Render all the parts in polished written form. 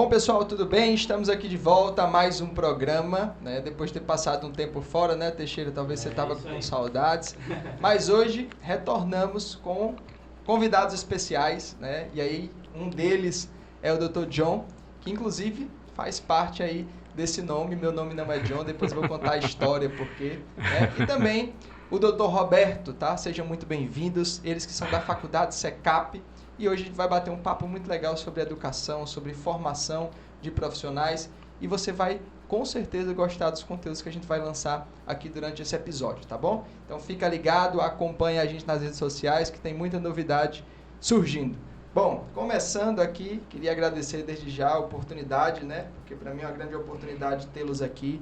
Bom, pessoal, tudo bem? Estamos aqui de volta a mais um programa, né? Depois de ter passado um tempo fora, né, Teixeira? Talvez você estava com saudades. Mas hoje retornamos com convidados especiais, né? E aí, um deles é o Dr. John, que inclusive faz parte aí desse nome. Meu nome não é John, depois eu vou contar a história porque, né? E também o Dr. Roberto, tá? Sejam muito bem-vindos. Eles que são da Faculdade SECAP. E hoje a gente vai bater um papo muito legal sobre educação, sobre formação de profissionais. E você vai, com certeza, gostar dos conteúdos que a gente vai lançar aqui durante esse episódio, tá bom? Então fica ligado, acompanhe a gente nas redes sociais, que tem muita novidade surgindo. Bom, começando aqui, queria agradecer desde já a oportunidade, né? Porque para mim é uma grande oportunidade tê-los aqui.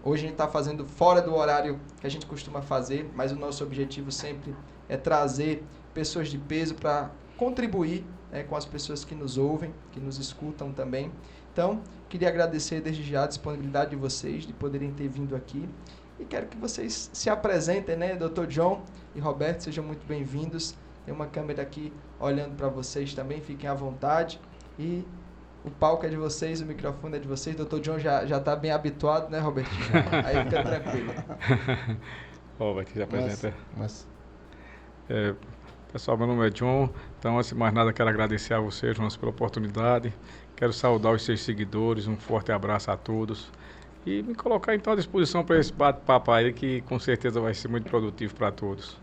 Hoje a gente está fazendo fora do horário que a gente costuma fazer, mas o nosso objetivo sempre é trazer pessoas de peso para contribuir, né, com as pessoas que nos ouvem, que nos escutam também. Então, queria agradecer desde já a disponibilidade de vocês, de poderem ter vindo aqui. E quero que vocês se apresentem, né? Dr. John e Roberto, sejam muito bem-vindos. Tem uma câmera aqui olhando para vocês também, fiquem à vontade. E o palco é de vocês, o microfone é de vocês. Dr. John já está bem habituado, né, Robertinho? Aí fica tranquilo. Robert, se apresenta. Pessoal, meu nome é John, então antes de mais nada quero agradecer a vocês, João, pela oportunidade, quero saudar os seus seguidores, um forte abraço a todos e me colocar então à disposição para esse bate-papo aí que com certeza vai ser muito produtivo para todos.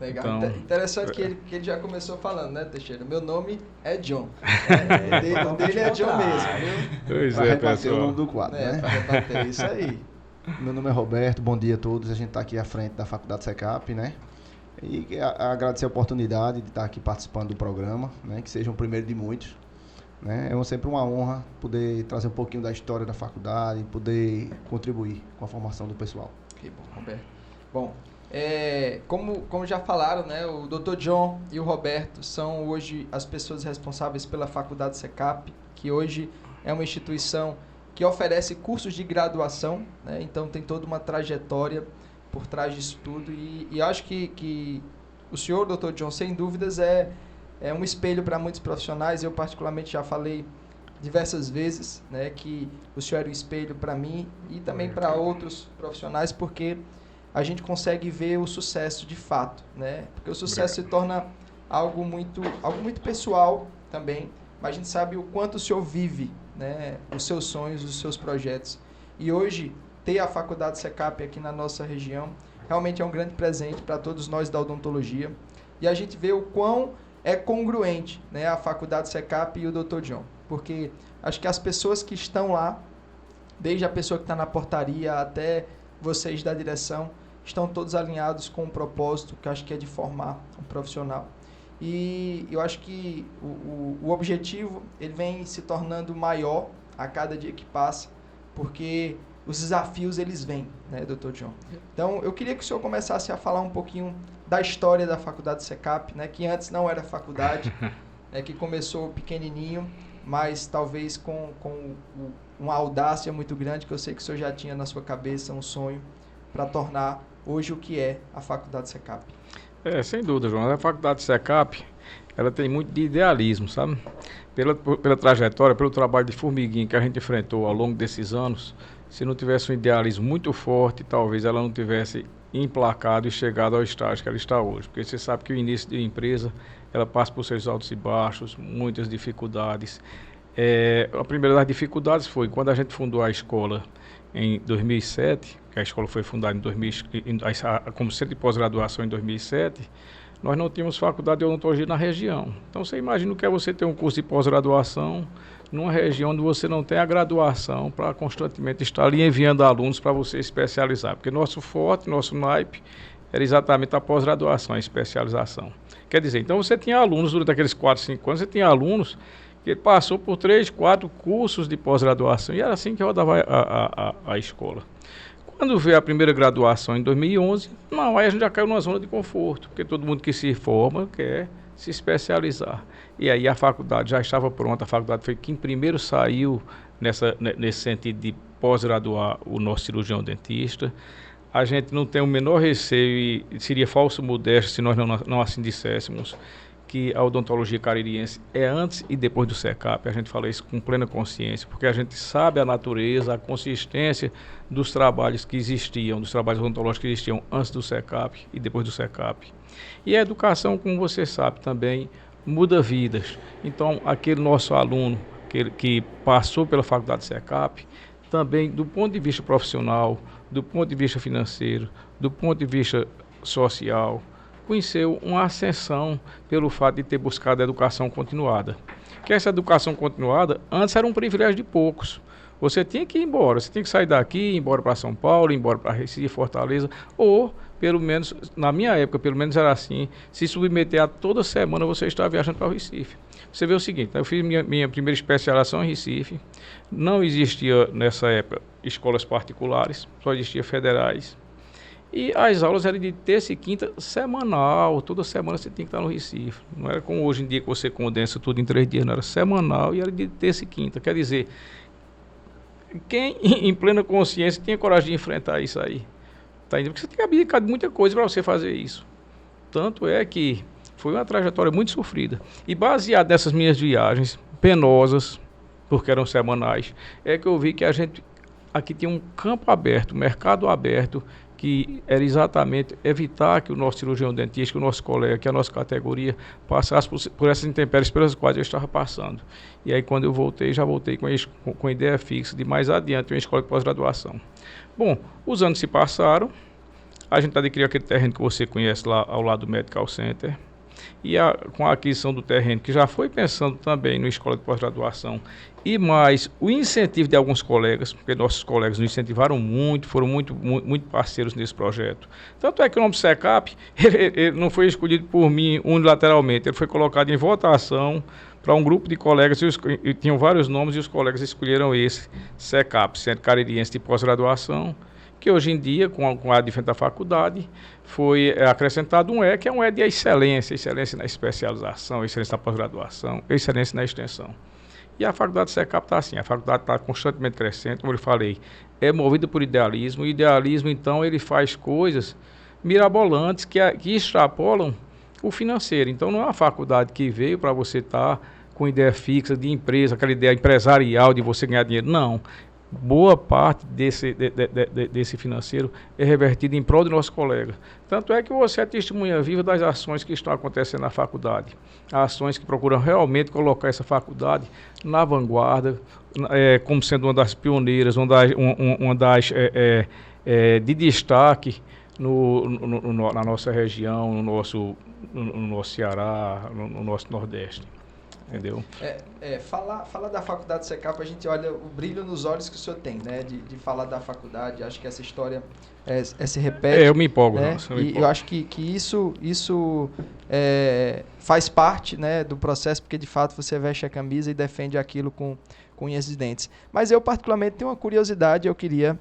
Legal, então, interessante que ele já começou falando, né, Teixeira? Meu nome é John, o dele é John mesmo, viu? Pois é, pessoal. O nome do quadro, né? Para rebater, isso aí. Meu nome é Roberto, bom dia a todos, a gente está aqui à frente da Faculdade SECAP, né? E agradecer a oportunidade de estar aqui participando do programa, né, que seja o primeiro de muitos. Né? É sempre uma honra poder trazer um pouquinho da história da faculdade, poder contribuir com a formação do pessoal. Que bom, Roberto. Bom, como já falaram, né, o Dr. John e o Roberto são hoje as pessoas responsáveis pela Faculdade SECAP, que hoje é uma instituição que oferece cursos de graduação, né, então tem toda uma trajetória por trás disso tudo, e acho que o senhor, Dr. John, sem dúvidas é um espelho para muitos profissionais. Eu particularmente já falei diversas vezes, né, que o senhor era um espelho para mim e também para outros profissionais, porque a gente consegue ver o sucesso de fato, né, porque o sucesso se torna algo muito pessoal também, mas a gente sabe o quanto o senhor vive, né, os seus sonhos, os seus projetos, e hoje ter a Faculdade SECAP aqui na nossa região realmente é um grande presente para todos nós da odontologia. E a gente vê o quão é congruente, né, a Faculdade SECAP e o Dr. John. Porque acho que as pessoas que estão lá, desde a pessoa que está na portaria até vocês da direção, estão todos alinhados com um propósito que acho que é de formar um profissional. E eu acho que o objetivo ele vem se tornando maior a cada dia que passa, porque os desafios, eles vêm, né, Dr. John? Então, eu queria que o senhor começasse a falar um pouquinho da história da Faculdade SECAP, né, que antes não era faculdade, que começou pequenininho, mas talvez com uma audácia muito grande, que eu sei que o senhor já tinha na sua cabeça um sonho para tornar hoje o que é a Faculdade SECAP. Sem dúvida, João. A Faculdade SECAP, ela tem muito de idealismo, sabe? Pela trajetória, pelo trabalho de formiguinha que a gente enfrentou ao longo desses anos. Se não tivesse um idealismo muito forte, talvez ela não tivesse emplacado e chegado ao estágio que ela está hoje. Porque você sabe que o início de empresa, ela passa por seus altos e baixos, muitas dificuldades. A primeira das dificuldades foi quando a gente fundou a escola em 2007, que a escola foi fundada como centro de pós-graduação em 2007, nós não tínhamos faculdade de odontologia na região. Então você imagina o que é você ter um curso de pós-graduação numa região onde você não tem a graduação para constantemente estar ali enviando alunos para você especializar. Porque nosso forte, nosso naipe, era exatamente a pós-graduação, a especialização. Quer dizer, então você tinha alunos durante aqueles 4, 5 anos, você tinha alunos que passou por 3, 4 cursos de pós-graduação, e era assim que rodava a escola. Quando veio a primeira graduação em 2011, aí a gente já caiu numa zona de conforto, porque todo mundo que se forma quer se especializar. E aí a faculdade já estava pronta, a faculdade foi quem primeiro saiu nesse sentido de pós-graduar o nosso cirurgião dentista. A gente não tem o menor receio, e seria falso modéstia se nós não assim disséssemos, que a odontologia caririense é antes e depois do SECAP. A gente fala isso com plena consciência, porque a gente sabe a natureza, a consistência dos trabalhos que existiam, dos trabalhos odontológicos que existiam antes do SECAP e depois do SECAP. E a educação, como você sabe também, muda vidas. Então, aquele nosso aluno que passou pela faculdade SECAP, também do ponto de vista profissional, do ponto de vista financeiro, do ponto de vista social, conheceu uma ascensão pelo fato de ter buscado a educação continuada. Que essa educação continuada antes era um privilégio de poucos. Você tinha que ir embora, você tinha que sair daqui, ir embora para São Paulo, ir embora para Recife, Fortaleza, ou, pelo menos, na minha época, pelo menos era assim, se submeter a toda semana você estar viajando para o Recife. Você vê o seguinte, eu fiz minha primeira especialização em Recife, não existia nessa época escolas particulares, só existia federais. E as aulas eram de terça e quinta semanal, toda semana você tinha que estar no Recife. Não era como hoje em dia que você condensa tudo em 3 dias, não, era semanal e era de terça e quinta. Quer dizer, quem em plena consciência tinha coragem de enfrentar isso aí? Tá entendendo? Porque você tem que abdicar de muita coisa para você fazer isso. Tanto é que foi uma trajetória muito sofrida. E baseado nessas minhas viagens penosas, porque eram semanais, é que eu vi que a gente aqui tinha um campo aberto, um mercado aberto, que era exatamente evitar que o nosso cirurgião dentista, que o nosso colega, que a nossa categoria passasse por essas intempéries pelas quais eu estava passando. E aí quando eu voltei, já voltei com a ideia fixa de mais adiante uma escola de pós-graduação. Bom, os anos se passaram, a gente adquiriu aquele terreno que você conhece lá ao lado do Medical Center, e com a aquisição do terreno, que já foi pensando também na escola de pós-graduação, e mais o incentivo de alguns colegas, porque nossos colegas nos incentivaram muito, foram muito parceiros nesse projeto. Tanto é que o nome SECAP, ele não foi escolhido por mim unilateralmente, ele foi colocado em votação para um grupo de colegas, e tinham vários nomes, e os colegas escolheram esse, SECAP, Centro Caririense de Pós-Graduação, que hoje em dia, com a advento da faculdade, foi acrescentado um E, que é um E de excelência, excelência na especialização, excelência na pós-graduação, excelência na extensão. E a faculdade SECAP está assim, a faculdade está constantemente crescendo, como eu falei, é movida por idealismo, e o idealismo, então, ele faz coisas mirabolantes que extrapolam o financeiro. Então, não é uma faculdade que veio para você estar com ideia fixa de empresa, aquela ideia empresarial de você ganhar dinheiro, não. Boa parte desse financeiro é revertido em prol do nosso colega. Tanto é que você é testemunha viva das ações que estão acontecendo na faculdade. Ações que procuram realmente colocar essa faculdade na vanguarda, como sendo uma das pioneiras, uma das de destaque na nossa região, no nosso Ceará, no nosso Nordeste. Entendeu? Falar da faculdade SECAP, a gente olha o brilho nos olhos que o senhor tem, né? De falar da faculdade, acho que essa história se repete. Eu me empolgo, né? Eu acho que isso faz parte, né, do processo, porque de fato você veste a camisa e defende aquilo com unhas e dentes. Mas eu particularmente tenho uma curiosidade, eu queria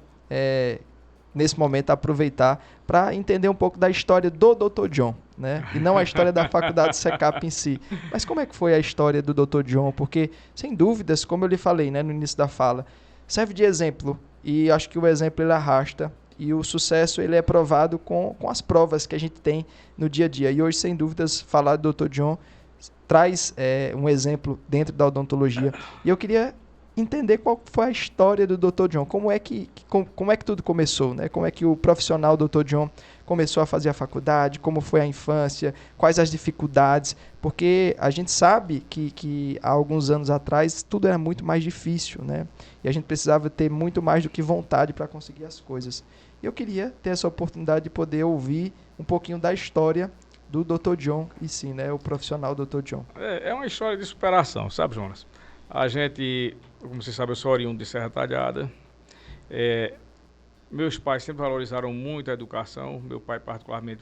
nesse momento aproveitar para entender um pouco da história do Dr. John, né? E não a história da faculdade SECAP em si. Mas como é que foi a história do Dr. John? Porque, sem dúvidas, como eu lhe falei, né, no início da fala, serve de exemplo, e acho que o exemplo ele arrasta, e o sucesso ele é provado com as provas que a gente tem no dia a dia. E hoje, sem dúvidas, falar do Dr. John traz um exemplo dentro da odontologia. E eu queria entender qual foi a história do Dr. John, como é que tudo começou, né? Como é que o profissional Dr. John começou a fazer a faculdade, como foi a infância, quais as dificuldades, porque a gente sabe que há alguns anos atrás tudo era muito mais difícil, né? E a gente precisava ter muito mais do que vontade para conseguir as coisas. E eu queria ter essa oportunidade de poder ouvir um pouquinho da história do Dr. John e sim, né? O profissional Dr. John. É uma história de superação, sabe, Jonas? A gente, como você sabe, eu sou oriundo de Serra Talhada. Meus pais sempre valorizaram muito a educação. Meu pai particularmente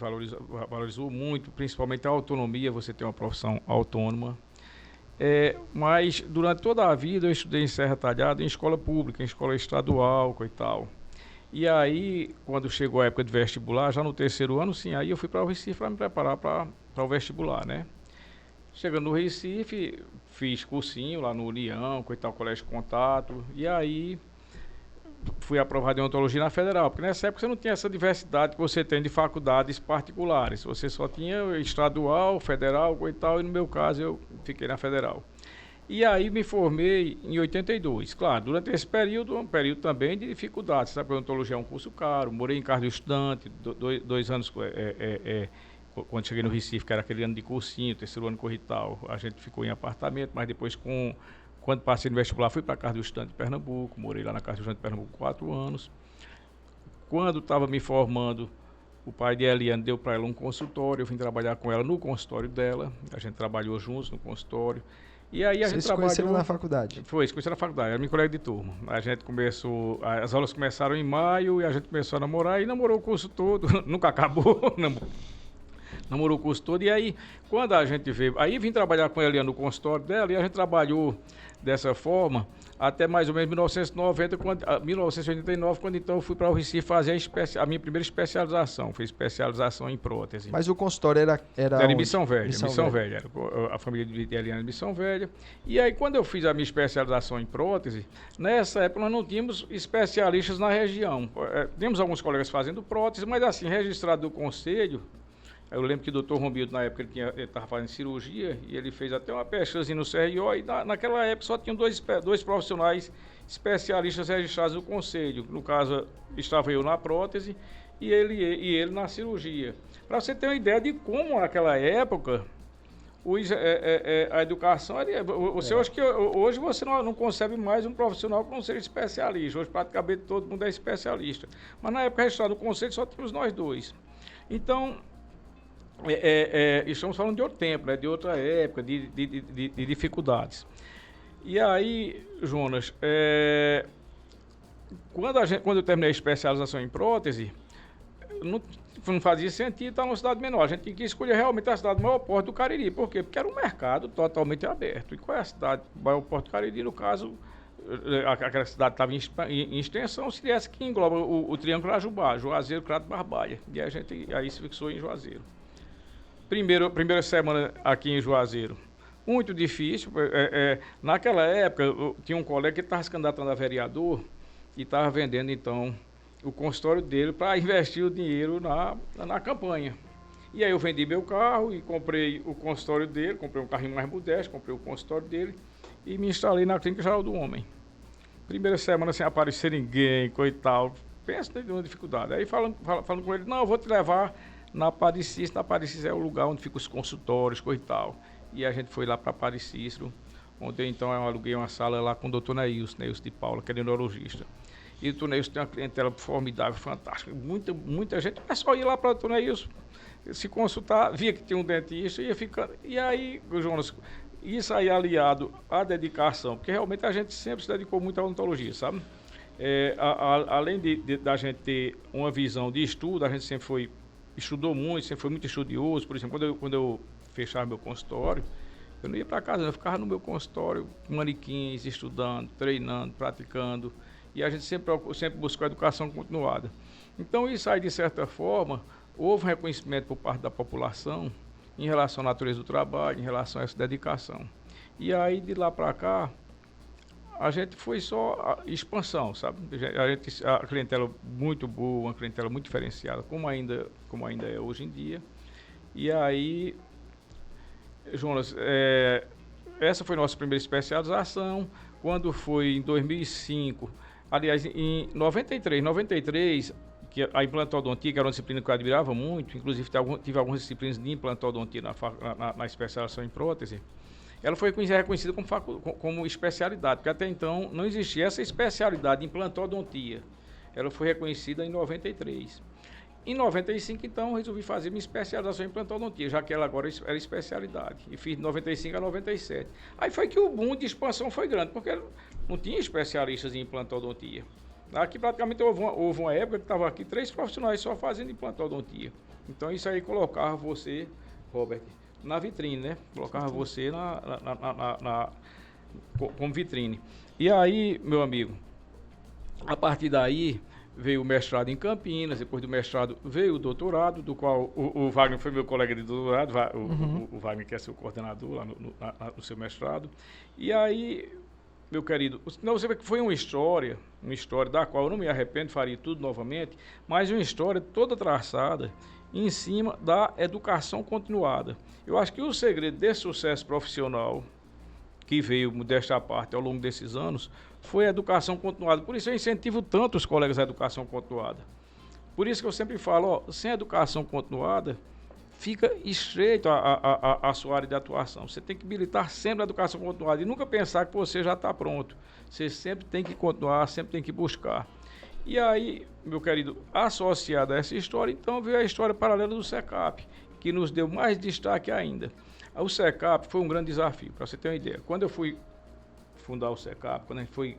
valorizou muito, principalmente a autonomia, você ter uma profissão autônoma. Mas durante toda a vida eu estudei em Serra Talhada, em escola pública, em escola estadual e tal. E aí, quando chegou a época de vestibular, já no 3º ano, sim, aí eu fui para o Recife para me preparar para o vestibular, né? Chegando no Recife, fiz cursinho lá no União, Colégio Contato, e aí fui aprovado em odontologia na Federal, porque nessa época você não tinha essa diversidade que você tem de faculdades particulares. Você só tinha estadual, federal e tal, e no meu caso eu fiquei na Federal. E aí me formei em 82. Claro, durante esse período, um período também de dificuldades, sabe? A odontologia é um curso caro, morei em casa do estudante, 2 anos, quando cheguei no Recife, que era aquele ano de cursinho, terceiro ano corrital, a gente ficou em apartamento, mas depois quando passei no vestibular, fui para a Casa do Estudante de Pernambuco, morei lá na Casa do Estudante de Pernambuco 4 anos. Quando estava me formando, o pai de Eliane deu para ela um consultório, eu vim trabalhar com ela no consultório dela, a gente trabalhou juntos no consultório. E aí a gente se conheceram trabalhou na faculdade? Foi, se conheceu na faculdade, era minha colega de turma. A gente começou, as aulas começaram em maio e a gente começou a namorar e namorou o curso todo, nunca acabou, namorou o curso todo. E aí, quando a gente veio, aí vim trabalhar com ela no consultório dela e a gente trabalhou dessa forma até mais ou menos 1989, quando então eu fui para o Recife fazer a minha primeira especialização. Fiz especialização em prótese. Mas o consultório era em Missão Velha. Missão Velha. Era a família de Eliane de Missão Velha. E aí, quando eu fiz a minha especialização em prótese, nessa época nós não tínhamos especialistas na região. Tínhamos alguns colegas fazendo prótese, mas assim, registrado do conselho. Eu lembro que o doutor Romildo, na época, ele estava fazendo cirurgia e ele fez até uma pesquisa no CRO e naquela época só tinham dois profissionais especialistas registrados no conselho. No caso, estava eu na prótese e ele na cirurgia. Para você ter uma ideia de como naquela época a educação... Hoje você não concebe mais um profissional que não seja especialista. Hoje praticamente todo mundo é especialista. Mas na época registrado no conselho só tínhamos nós dois. Então... estamos falando de outro tempo, né? De outra época, de dificuldades. E aí, Jonas, quando eu terminei a especialização em prótese, não fazia sentido estar numa cidade menor. A gente tinha que escolher realmente a cidade maior porte do Cariri. Por quê? Porque era um mercado totalmente aberto. E qual é a cidade maior porte do Cariri? No caso, aquela cidade estava em extensão, seria essa que engloba o Triângulo Ajubá, Juazeiro, Crato, Barbalha. E a gente aí se fixou em Juazeiro. Primeira semana aqui em Juazeiro, muito difícil. Naquela época, tinha um colega que estava se candidatando a vereador e estava vendendo, então, o consultório dele para investir o dinheiro na campanha. E aí eu vendi meu carro e comprei o consultório dele, comprei um carrinho mais modesto, comprei o consultório dele e me instalei na Clínica Geral do Homem. Primeira semana sem aparecer ninguém, coitado. Pensa em uma dificuldade. Aí falando com ele, não, eu vou te levar na Padre Cícero. Na Padre Cícero é o lugar onde ficam os consultórios, coisa e tal. E a gente foi lá para Padre Cícero, onde então eu aluguei uma sala lá com o doutor Neilson de Paula, que é neurologista. E o doutor Neilson tem uma clientela formidável, fantástica. Muita gente, é só ir lá para o doutor Neilson, se consultar, via que tinha um dentista, ia ficando. E aí, Jonas, isso aí aliado à dedicação, porque realmente a gente sempre se dedicou muito à odontologia, sabe? Além da gente ter uma visão de estudo, a gente sempre estudou muito, sempre foi muito estudioso. Por exemplo, quando eu fechava meu consultório, eu não ia para casa, eu ficava no meu consultório, com manequins, estudando, treinando, praticando. E a gente sempre buscou a educação continuada. Então, isso aí, de certa forma, houve um reconhecimento por parte da população em relação à natureza do trabalho, em relação a essa dedicação. E aí, de lá para cá, a gente foi só expansão, sabe? A clientela muito boa, uma clientela muito diferenciada, como ainda é hoje em dia. E aí, Jonas, essa foi nossa primeira especialização. Quando foi em 2005, aliás, em 93, que a implantodontia, que era uma disciplina que eu admirava muito, inclusive tive algumas disciplinas de implantodontia na especialização em prótese, ela foi reconhecida como especialidade, porque até então não existia essa especialidade de implantodontia. Ela foi reconhecida em 93. Em 95, então, resolvi fazer minha especialização em implantodontia, já que ela agora era especialidade. E fiz de 95 a 97. Aí foi que o boom de expansão foi grande, porque não tinha especialistas em implantodontia. Aqui praticamente houve uma época que estavam aqui 3 profissionais só fazendo implantodontia. Então isso aí colocava você, Robert, na vitrine, né? Colocava você como vitrine. E aí, meu amigo, a partir daí veio o mestrado em Campinas, depois do mestrado veio o doutorado, do qual o Wagner foi meu colega de doutorado, o Wagner que é seu coordenador lá no seu mestrado. E aí meu querido, não, você vê que foi uma história da qual eu não me arrependo, faria tudo novamente, mas uma história toda traçada em cima da educação continuada. Eu acho que o segredo desse sucesso profissional que veio desta parte ao longo desses anos foi a educação continuada. Por isso eu incentivo tanto os colegas à educação continuada. Por isso que eu sempre falo, sem educação continuada, fica estreito a sua área de atuação. Você tem que militar sempre na educação continuada e nunca pensar que você já está pronto. Você sempre tem que continuar, sempre tem que buscar. E aí, meu querido, associado a essa história, então veio a história paralela do SECAP, que nos deu mais destaque ainda. O SECAP foi um grande desafio, para você ter uma ideia. Quando eu fui fundar o SECAP, quando a gente foi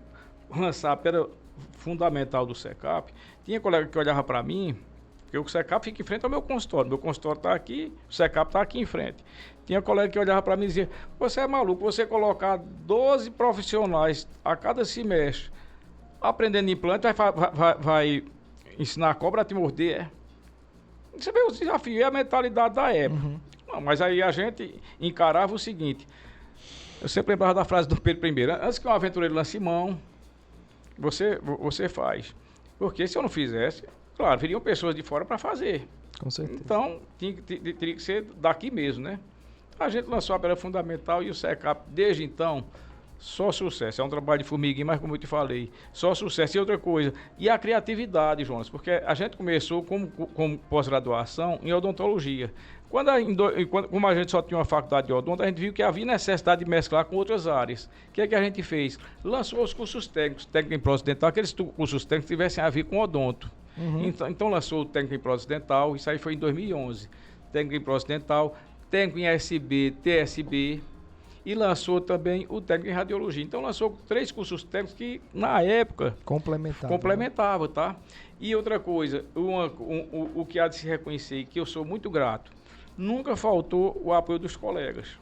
lançar a pedra fundamental do SECAP, tinha colega que olhava para mim, porque o SECAP fica em frente ao meu consultório está aqui, o SECAP está aqui em frente. Tinha colega que olhava para mim e dizia, você é maluco, você colocar 12 profissionais a cada semestre aprendendo implante, vai ensinar a cobra a te morder, é? Você vê o desafio, é a mentalidade da época. Uhum. Não, mas aí a gente encarava o seguinte, eu sempre lembrava da frase do Pedro I, antes que um aventureiro lance mão, você faz. Porque se eu não fizesse, claro, viriam pessoas de fora para fazer. Com certeza. Então, teria que ser daqui mesmo, né? A gente lançou a pedra fundamental e o SECAP, desde então, só sucesso. É um trabalho de formiguinha, mas como eu te falei, só sucesso. E outra coisa, e a criatividade, Jonas, porque a gente começou como pós-graduação em odontologia. Como a gente só tinha uma faculdade de odonto, a gente viu que havia necessidade de mesclar com outras áreas. O que é que a gente fez? Lançou os cursos técnicos, técnico em prótese dental, aqueles cursos técnicos que tivessem a ver com odonto. Uhum. Então lançou o técnico em prótese dental, isso aí foi em 2011. Técnico em prótese dental, técnico em SB, TSB, e lançou também o técnico em radiologia. Então lançou 3 cursos técnicos que, na época, complementavam, tá? E outra coisa, o que há de se reconhecer, que eu sou muito grato, nunca faltou o apoio dos colegas.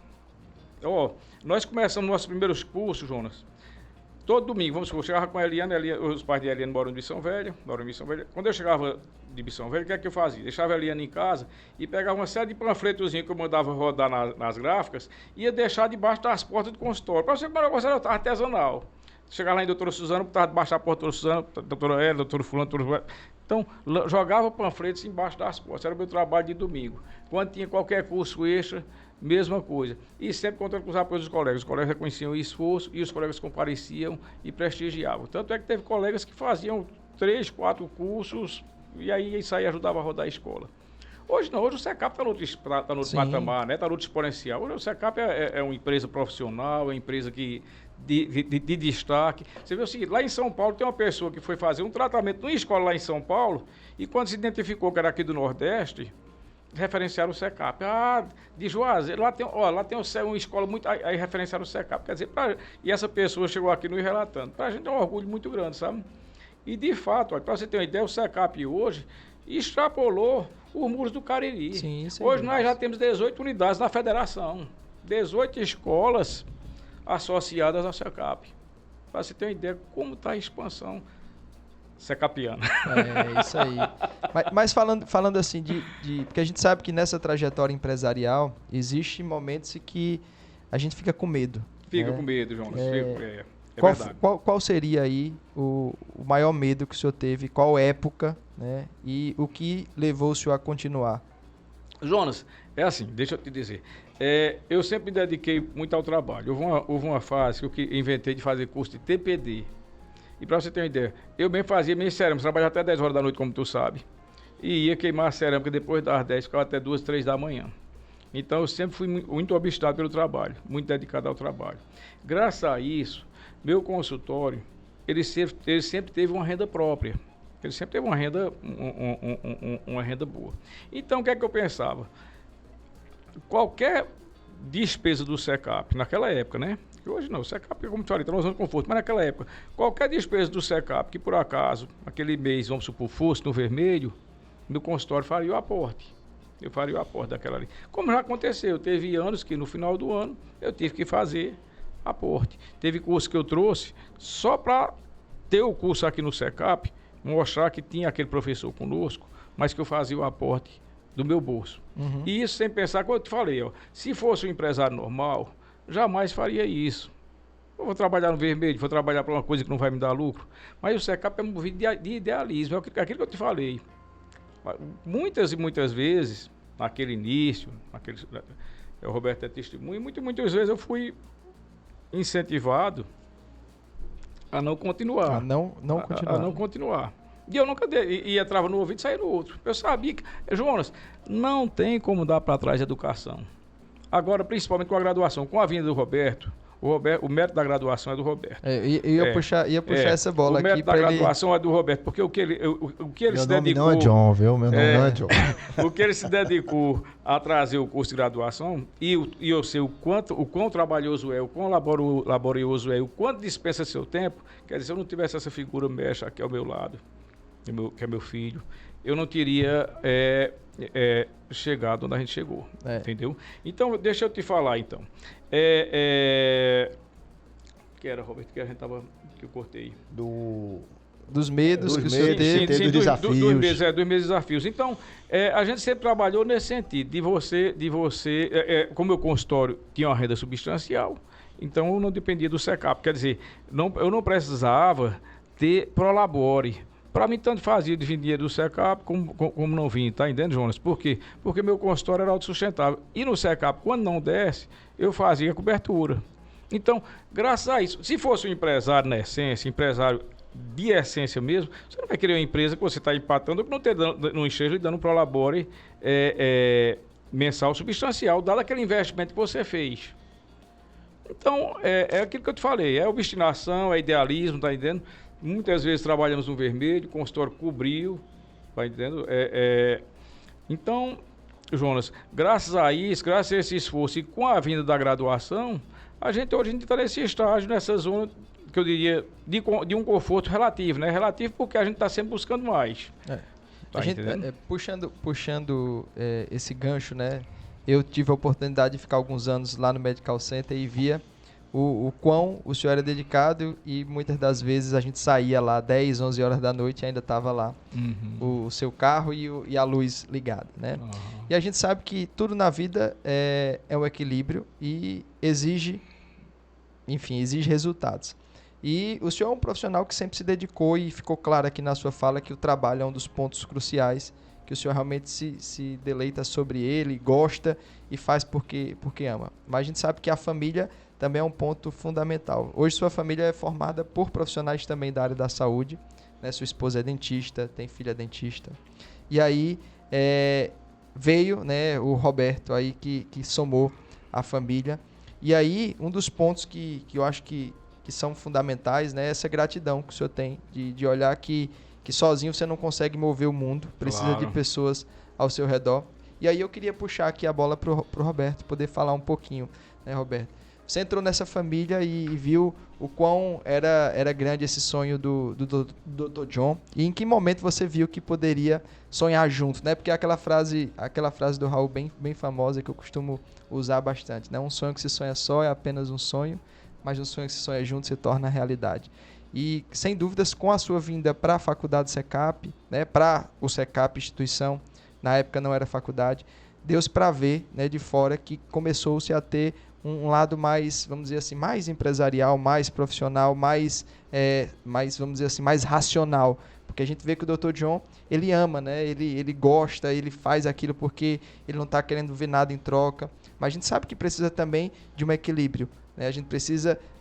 Nós começamos nossos primeiros cursos, Jonas, todo domingo, vamos supor, eu chegava com a Eliane, os pais de Eliane moram em Missão Velha. Quando eu chegava de Missão Velha, o que é que eu fazia? Deixava a Eliane em casa e pegava uma série de panfletozinhos que eu mandava rodar nas gráficas e ia deixar debaixo das portas do consultório. Para você que o negócio era artesanal. Chegava lá em doutora Suzana, estava debaixo da porta da doutora Suzana, doutora Ela, doutora Fulano, doutora... Então, jogava panfletos embaixo das portas. Era o meu trabalho de domingo. Quando tinha qualquer curso extra, mesma coisa. E sempre contando com os apoios dos colegas. Os colegas reconheciam o esforço e os colegas compareciam e prestigiavam. Tanto é que teve colegas que faziam 3, 4 cursos e aí isso aí ajudava a rodar a escola. Hoje não, hoje o SECAP está no outro patamar, né? Está no outro exponencial. Hoje o SECAP é uma empresa profissional, é uma empresa de destaque. Você vê o seguinte, lá em São Paulo tem uma pessoa que foi fazer um tratamento numa escola lá em São Paulo e quando se identificou que era aqui do Nordeste, referenciaram o SECAP. De Juazeiro, lá tem uma escola muito... Aí referenciaram o SECAP. Quer dizer, e essa pessoa chegou aqui nos relatando. Para a gente é um orgulho muito grande, sabe? E de fato, para você ter uma ideia, o SECAP hoje extrapolou os muros do Cariri. Sim, hoje nós já temos 18 unidades na federação. 18 escolas associadas ao SECAP. Para você ter uma ideia como está a expansão secapiana. É isso aí. Mas falando assim, porque a gente sabe que nessa trajetória empresarial existe momentos em que a gente fica com medo. Fica com medo, João. Qual seria aí o maior medo que o senhor teve? Qual época, né? E o que levou o senhor a continuar? Jonas, é assim, deixa eu te dizer. Eu sempre me dediquei muito ao trabalho. Houve uma fase que eu inventei de fazer curso de TPD. E para você ter uma ideia, eu mesmo fazia minha cerâmica, trabalhava até 10 horas da noite, como tu sabe. E ia queimar a cerâmica depois das 10, ficava até 2, 3 da manhã. Então eu sempre fui muito obstado pelo trabalho, muito dedicado ao trabalho. Graças a isso, meu consultório, ele sempre teve uma renda própria. Ele sempre teve uma renda, uma renda boa. Então o que é que eu pensava? Qualquer despesa do SECAP, naquela época, né? Hoje não, o SECAP, como eu falei, está na zona de conforto, mas naquela época, qualquer despesa do SECAP que por acaso, aquele mês, vamos supor, fosse no vermelho, meu consultório faria o aporte. Eu faria o aporte daquela ali. Como já aconteceu, teve anos que no final do ano eu tive que fazer aporte. Teve curso que eu trouxe só para ter o curso aqui no SECAP, mostrar que tinha aquele professor conosco, mas que eu fazia o aporte do meu bolso. Uhum. E isso sem pensar, como eu te falei, se fosse um empresário normal, jamais faria isso. Eu vou trabalhar no vermelho, vou trabalhar para uma coisa que não vai me dar lucro. Mas o SECAP é movido de idealismo, é aquilo que eu te falei. Muitas e muitas vezes, naquele início, o Roberto é testemunho, muitas vezes eu fui incentivado a não continuar. A não continuar. A não continuar. E eu nunca ia entrava no ouvido e saía no outro. Eu sabia que, Jonas, não tem como dar para trás a educação. Agora, principalmente com a graduação, com a vinda do Roberto, o mérito da graduação é do Roberto. Ia puxar essa bola aqui. O mérito da graduação é do Roberto, porque o que ele se dedicou... Meu nome não é John, viu? Meu nome não é John. O que ele se dedicou a trazer o curso de graduação e eu sei o quão trabalhoso é, o quão laborioso é, o quanto dispensa seu tempo. Quer dizer, se eu não tivesse essa figura mexa aqui ao meu lado, que é meu filho, eu não teria chegado onde a gente chegou, entendeu? Então, deixa eu te falar, então. Que era, Roberto, que eu cortei? Dos medos que o senhor teve. teve. Dos desafios. Dos meus desafios. Então, a gente sempre trabalhou nesse sentido, de você como meu consultório tinha uma renda substancial, então eu não dependia do SECAP. Quer dizer, eu não precisava ter prolabore. Para mim, tanto fazia de vir dinheiro do SECAP como não vinha, tá entendendo, Jonas? Por quê? Porque meu consultório era autossustentável. E no SECAP, quando não desse, eu fazia cobertura. Então, graças a isso, se fosse um empresário na essência, empresário de essência mesmo, você não vai querer uma empresa que você está empatando que não esteja dando um prolabore mensal substancial, dado aquele investimento que você fez. Então, é aquilo que eu te falei, é obstinação, é idealismo, tá entendendo? Muitas vezes trabalhamos no vermelho, o consultório cobriu, tá entendendo? Então, Jonas, graças a isso, graças a esse esforço e com a vinda da graduação, a gente hoje está nesse estágio, nessa zona que eu diria de um conforto relativo, né? Relativo porque a gente está sempre buscando mais. Tá a gente, puxando esse gancho, né? Eu tive a oportunidade de ficar alguns anos lá no Medical Center e via o quão o senhor era dedicado e muitas das vezes a gente saía lá 10, 11 horas da noite e ainda estava lá o seu carro e a luz ligada, né? E a gente sabe que tudo na vida é um equilíbrio e exige resultados. E o senhor é um profissional que sempre se dedicou e ficou claro aqui na sua fala que o trabalho é um dos pontos cruciais, que o senhor realmente se deleita sobre ele, gosta e faz porque ama. Mas a gente sabe que a família também é um ponto fundamental. Hoje sua família é formada por profissionais também da área da saúde, né? Sua esposa é dentista, tem filha dentista. E aí veio, né, o Roberto aí que somou a família. E aí um dos pontos que eu acho que são fundamentais, né, essa gratidão que o senhor tem de olhar que sozinho você não consegue mover o mundo, precisa de pessoas ao seu redor. E aí eu queria puxar aqui a bola pro Roberto, poder falar um pouquinho, né, Roberto? Você entrou nessa família e viu o quão era grande esse sonho do Dr. John, e em que momento você viu que poderia sonhar junto, né? Porque aquela frase do Raul bem famosa que eu costumo usar bastante, né? Um sonho que se sonha só é apenas um sonho, mas um sonho que se sonha junto se torna realidade. E, sem dúvidas, com a sua vinda para a faculdade SECAP, né, para o SECAP instituição, na época não era faculdade, deu-se para ver, né, de fora que começou-se a ter um lado mais, vamos dizer assim, mais empresarial, mais profissional, mais vamos dizer assim, mais racional. Porque a gente vê que o Dr. John, ele ama, né? Ele gosta, ele faz aquilo porque ele não está querendo ver nada em troca. Mas a gente sabe que precisa também de um equilíbrio, né? A gente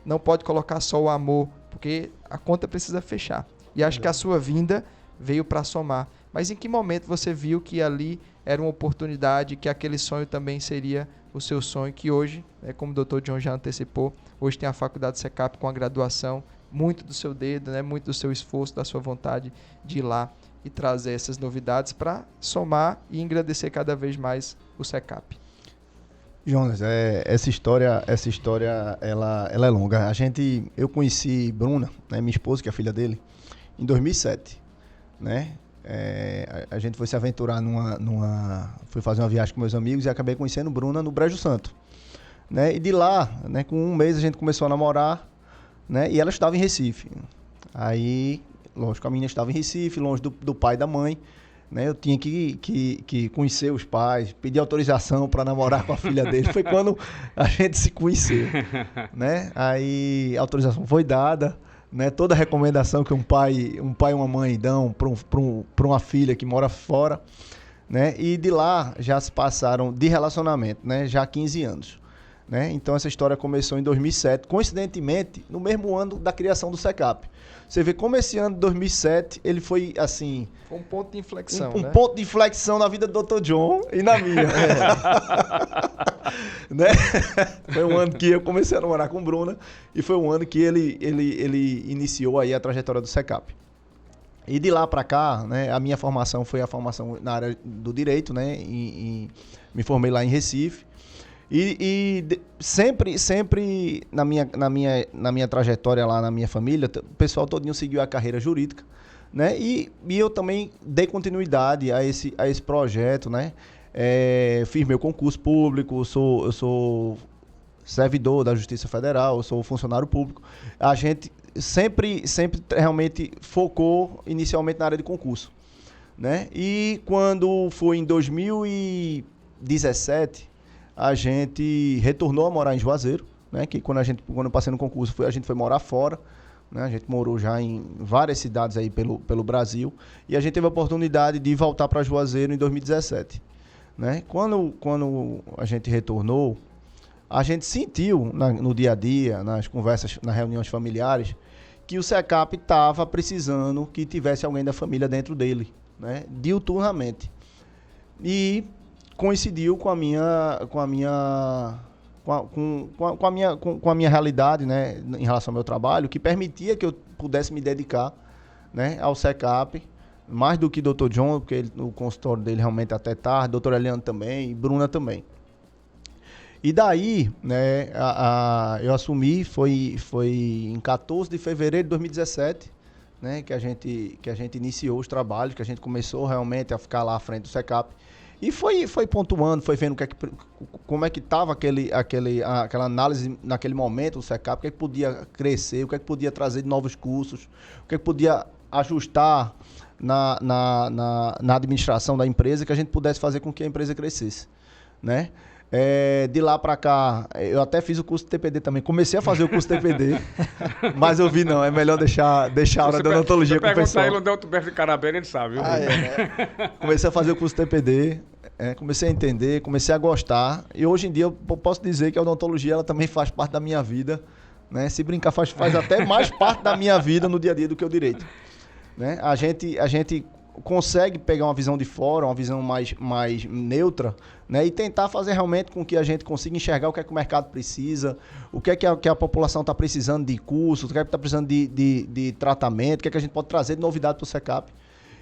não pode colocar só o amor, porque a conta precisa fechar. E acho que a sua vinda veio para somar. Mas em que momento você viu que ali era uma oportunidade, que aquele sonho também seria o seu sonho, que hoje, como o Dr. John já antecipou, hoje tem a faculdade SECAP com a graduação, muito do seu dedo, né, muito do seu esforço, da sua vontade de ir lá e trazer essas novidades para somar e engrandecer cada vez mais o SECAP. Jonas, essa história ela é longa. Eu conheci Bruna, né, minha esposa, que é a filha dele, em 2007, né? A gente foi se aventurar fui fazer uma viagem com meus amigos e acabei conhecendo Bruna no Brejo Santo, né? E de lá, né, com um mês a gente começou a namorar, né? E ela estava em Recife. Aí, lógico, a menina estava em Recife, longe do pai e da mãe, né? Eu tinha que conhecer os pais, pedir autorização para namorar com a filha dele. Foi quando a gente se conheceu, né? Aí a autorização foi dada, né? Toda recomendação que um pai e uma mãe dão para uma filha que mora fora, né? E de lá já se passaram de relacionamento, né? Já 15 anos. Né? Então essa história começou em 2007, coincidentemente no mesmo ano da criação do SECAP. Você vê como esse ano de 2007 ele foi assim... Foi um ponto de inflexão, um ponto de inflexão na vida do Dr. John e na minha. Né? Foi um ano que eu comecei a namorar com Bruna e foi um ano que ele iniciou aí a trajetória do SECAP. E de lá para cá, né, a minha formação foi a formação na área do direito, né, me formei lá em Recife. Sempre na minha trajetória lá na minha família, o pessoal todinho seguiu a carreira jurídica, né? E eu também dei continuidade a esse projeto, né? Fiz meu concurso público, eu sou servidor da Justiça Federal, eu sou funcionário público. A gente sempre realmente focou inicialmente na área de concurso, né? E quando foi em 2017... a gente retornou a morar em Juazeiro, né? Que quando eu passei no concurso, a gente foi morar fora, né? A gente morou já em várias cidades aí pelo Brasil e a gente teve a oportunidade de voltar para Juazeiro em 2017, né? Quando a gente retornou, a gente sentiu no dia a dia, nas conversas, nas reuniões familiares, que o SECAP estava precisando que tivesse alguém da família dentro dele, né? Diuturnamente. E coincidiu com a minha realidade, né, em relação ao meu trabalho, que permitia que eu pudesse me dedicar, né, ao SECAP, mais do que o Dr. John, porque o consultório dele realmente até tarde, doutor Eliane também, e Bruna também. E daí, né, eu assumi, foi em 14 de fevereiro de 2017, né, que a gente iniciou os trabalhos, que a gente começou realmente a ficar lá à frente do SECAP. E foi pontuando, foi vendo como é que estava aquela análise naquele momento, o SECAP, o que é que podia crescer, o que é que podia trazer de novos cursos, o que é que podia ajustar na administração da empresa, que a gente pudesse fazer com que a empresa crescesse, né? De lá para cá, eu até fiz o curso de TPD também. Comecei a fazer o curso de TPD, mas eu vi, não, é melhor deixar a hora da odontologia com o pessoal. Pergunta aí, o Delto de Carabeira, ele sabe. Viu? Né? Comecei a fazer o curso de TPD, comecei a entender, comecei a gostar. E hoje em dia eu posso dizer que a odontologia ela também faz parte da minha vida. Né? Se brincar, faz até mais parte da minha vida no dia a dia do que o direito. Né? A gente consegue pegar uma visão de fora, uma visão mais neutra, né? E tentar fazer realmente com que a gente consiga enxergar o que é que o mercado precisa, o que é que a população está precisando de cursos, o que é que está precisando de tratamento, o que é que a gente pode trazer de novidade para o SECAP.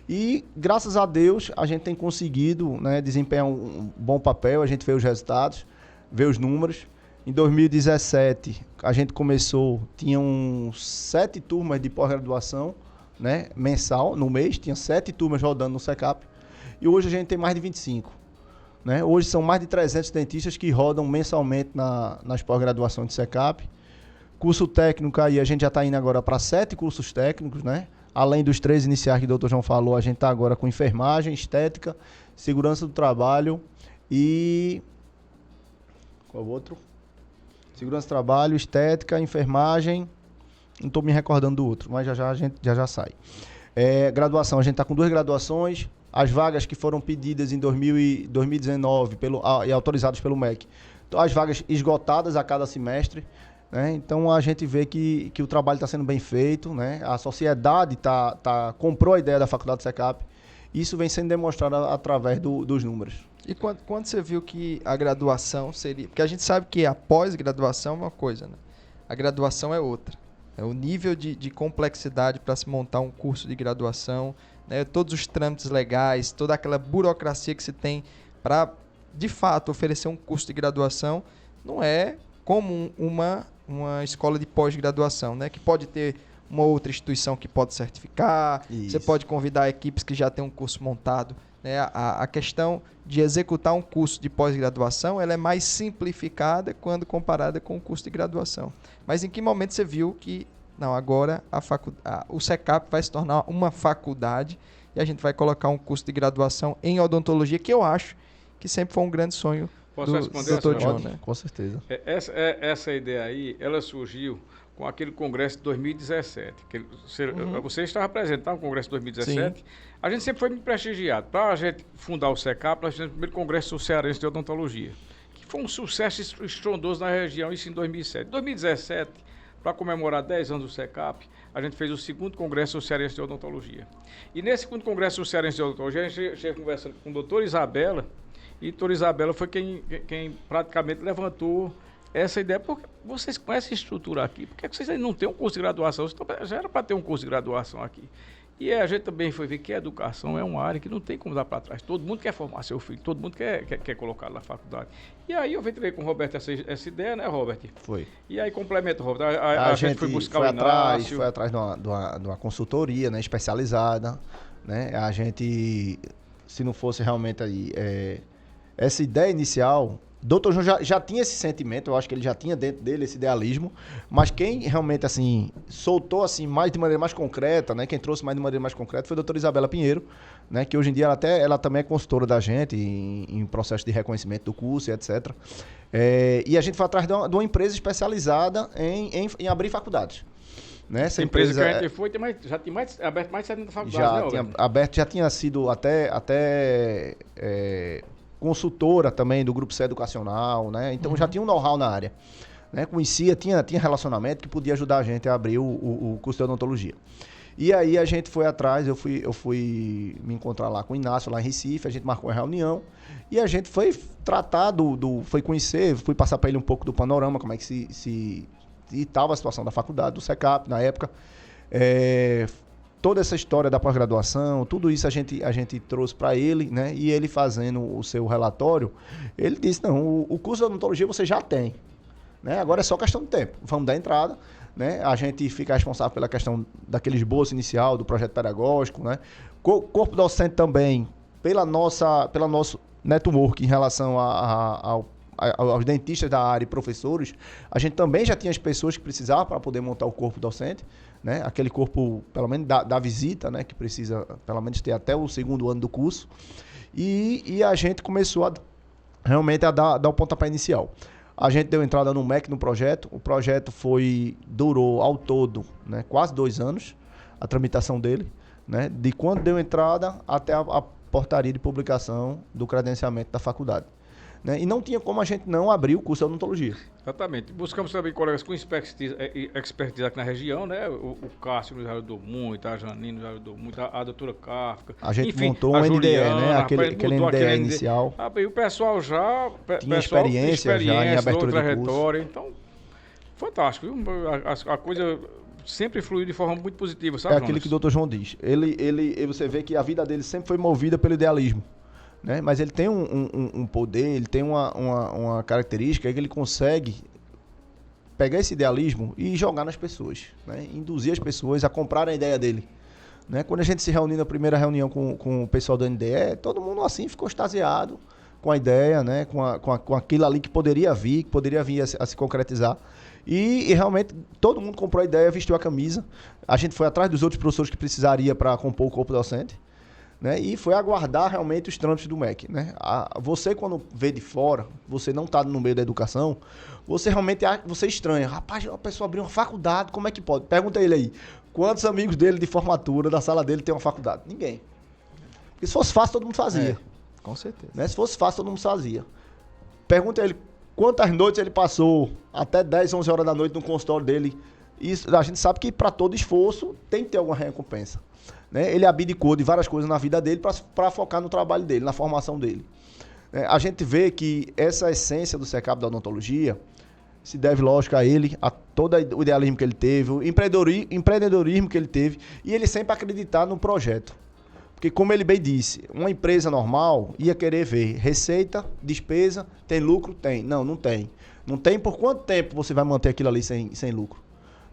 E, graças a Deus, a gente tem conseguido, né, desempenhar um bom papel, a gente vê os resultados, vê os números. Em 2017, a gente começou, tinham 7 turmas de pós-graduação, né, mensal, no mês, tinha 7 turmas rodando no SECAP, e hoje a gente tem mais de 25. Né? Hoje são mais de 300 dentistas que rodam mensalmente nas pós-graduações de SECAP. Curso técnico aí, a gente já está indo agora para 7 cursos técnicos, né? Além dos 3 iniciais que o Dr. João falou, a gente está agora com enfermagem, estética, segurança do trabalho e... Qual outro? Segurança do trabalho, estética, enfermagem... Não estou me recordando do outro, mas a gente já sai. Graduação, a gente está com 2 graduações. As vagas que foram pedidas em 2019 e autorizadas pelo MEC. Então, as vagas esgotadas a cada semestre. Né? Então, a gente vê que o trabalho está sendo bem feito. Né? A sociedade comprou a ideia da Faculdade SECAP. Isso vem sendo demonstrado através dos números. E quando você viu que a graduação seria... Porque a gente sabe que a pós-graduação é uma coisa, né? A graduação é outra. É o nível de complexidade para se montar um curso de graduação, né? Todos os trâmites legais, toda aquela burocracia que se tem para, de fato, oferecer um curso de graduação, não é como uma escola de pós-graduação, né? Que pode ter uma outra instituição que pode certificar, Isso. Você pode convidar equipes que já têm um curso montado. Né? A questão de executar um curso de pós-graduação ela é mais simplificada quando comparada com o curso de graduação. Mas em que momento você viu que Não, agora o SECAP vai se tornar uma faculdade e a gente vai colocar um curso de graduação em odontologia, que eu acho que sempre foi um grande sonho Posso do responder Dr. essa John, Pode, né? com certeza. Essa ideia aí, ela surgiu com aquele congresso de 2017. Você estava presente no congresso de 2017. Sim. A gente sempre foi muito prestigiado. Para a gente fundar o SECAP, nós fizemos o primeiro congresso cearense de odontologia, que foi um sucesso estrondoso na região, isso em 2007. Em 2017, para comemorar 10 anos do SECAP, a gente fez o segundo congresso cearense de odontologia. E nesse segundo congresso cearense de odontologia, a gente chega conversando com a doutora Isabela, e a doutora Isabela foi quem praticamente levantou essa ideia, porque vocês conhecem a estrutura aqui, por que vocês ainda não têm um curso de graduação? Já era para ter um curso de graduação aqui. E a gente também foi ver que a educação é uma área que não tem como dar para trás. Todo mundo quer formar seu filho, todo mundo quer colocá-lo na faculdade. E aí eu ventilei com o Roberto essa ideia, né, Robert? Foi. E aí complementa, Robert. A gente foi buscar foi o Inácio. Foi atrás de uma consultoria, né, especializada, né? A gente, se não fosse realmente aí, essa ideia inicial, Dr. João já tinha esse sentimento, eu acho que ele já tinha dentro dele esse idealismo, mas quem realmente, assim, soltou, assim, mais de maneira mais concreta, né, quem trouxe mais de maneira mais concreta foi a doutora Isabela Pinheiro, né, que hoje em dia ela também é consultora da gente em processo de reconhecimento do curso e etc. E a gente foi atrás de uma empresa especializada em abrir faculdades. Né? Essa empresa que a gente foi, já tinha aberto mais de 70 faculdades, já tinha sido até consultora também do Grupo C Educacional, né? Então já tinha um know-how na área. Né? Conhecia, tinha relacionamento que podia ajudar a gente a abrir o curso de odontologia. E aí a gente foi atrás, eu fui me encontrar lá com o Inácio, lá em Recife, a gente marcou uma reunião e a gente foi tratar foi conhecer, fui passar para ele um pouco do panorama, como é que se estava a situação da faculdade, do SECAP na época. Toda essa história da pós-graduação, tudo isso a gente trouxe para ele, né? E ele fazendo o seu relatório, ele disse, não, o curso de odontologia você já tem, né? Agora é só questão de tempo, vamos dar entrada, né? A gente fica responsável pela questão daquele esboço inicial do projeto pedagógico, né? Corpo docente também, pelo nosso network em relação aos dentistas da área e professores, a gente também já tinha as pessoas que precisavam para poder montar o corpo docente, né? Aquele corpo, pelo menos, da visita, né? Que precisa, pelo menos, ter até o segundo ano do curso. E a gente começou realmente a dar o pontapé inicial. A gente deu entrada no MEC, no projeto. O projeto durou, ao todo, né, quase 2 anos, a tramitação dele, né? De quando deu entrada até a portaria de publicação do credenciamento da faculdade. Né? E não tinha como a gente não abrir o curso de odontologia. Exatamente. Buscamos também colegas com expertise aqui na região, né? O Cássio nos ajudou muito, a Janine nos ajudou muito, a doutora Kafka. A gente montou um NDE, né? Aquele NDE inicial. E o pessoal já tinha experiência já em abertura de curso. Então, fantástico. Viu? A coisa sempre fluiu de forma muito positiva, É sabe, aquilo que o Dr. João diz. Você vê que a vida dele sempre foi movida pelo idealismo. Né? Mas ele tem um poder, ele tem uma característica que ele consegue pegar esse idealismo e jogar nas pessoas, né? Induzir as pessoas a comprar a ideia dele. Né? Quando a gente se reuniu na primeira reunião com o pessoal do NDE, todo mundo assim ficou extasiado com a ideia, né? com aquilo ali que poderia vir a se concretizar. E realmente todo mundo comprou a ideia, vestiu a camisa. A gente foi atrás dos outros professores que precisaria para compor o corpo docente. Né? E foi aguardar realmente os trâmites do MEC. Né? Você, quando vê de fora, você não está no meio da educação, você realmente você estranha. Rapaz, a pessoa abriu uma faculdade, como é que pode? Pergunta ele aí, quantos amigos dele de formatura, da sala dele, tem uma faculdade? Ninguém. Porque se fosse fácil, todo mundo fazia. Com certeza. Né? Se fosse fácil, todo mundo fazia. Pergunta ele quantas noites ele passou, até 10, 11 horas da noite no consultório dele. Isso, a gente sabe que para todo esforço tem que ter alguma recompensa. Né? Ele abdicou de várias coisas na vida dele para focar no trabalho dele, na formação dele. A gente vê que essa essência do SECAP da odontologia se deve, lógico, a ele, a todo o idealismo que ele teve, o empreendedorismo que ele teve, e ele sempre acreditar no projeto. Porque, como ele bem disse, uma empresa normal ia querer ver receita, despesa, tem lucro? Tem. Não tem. Não tem por quanto tempo você vai manter aquilo ali sem lucro.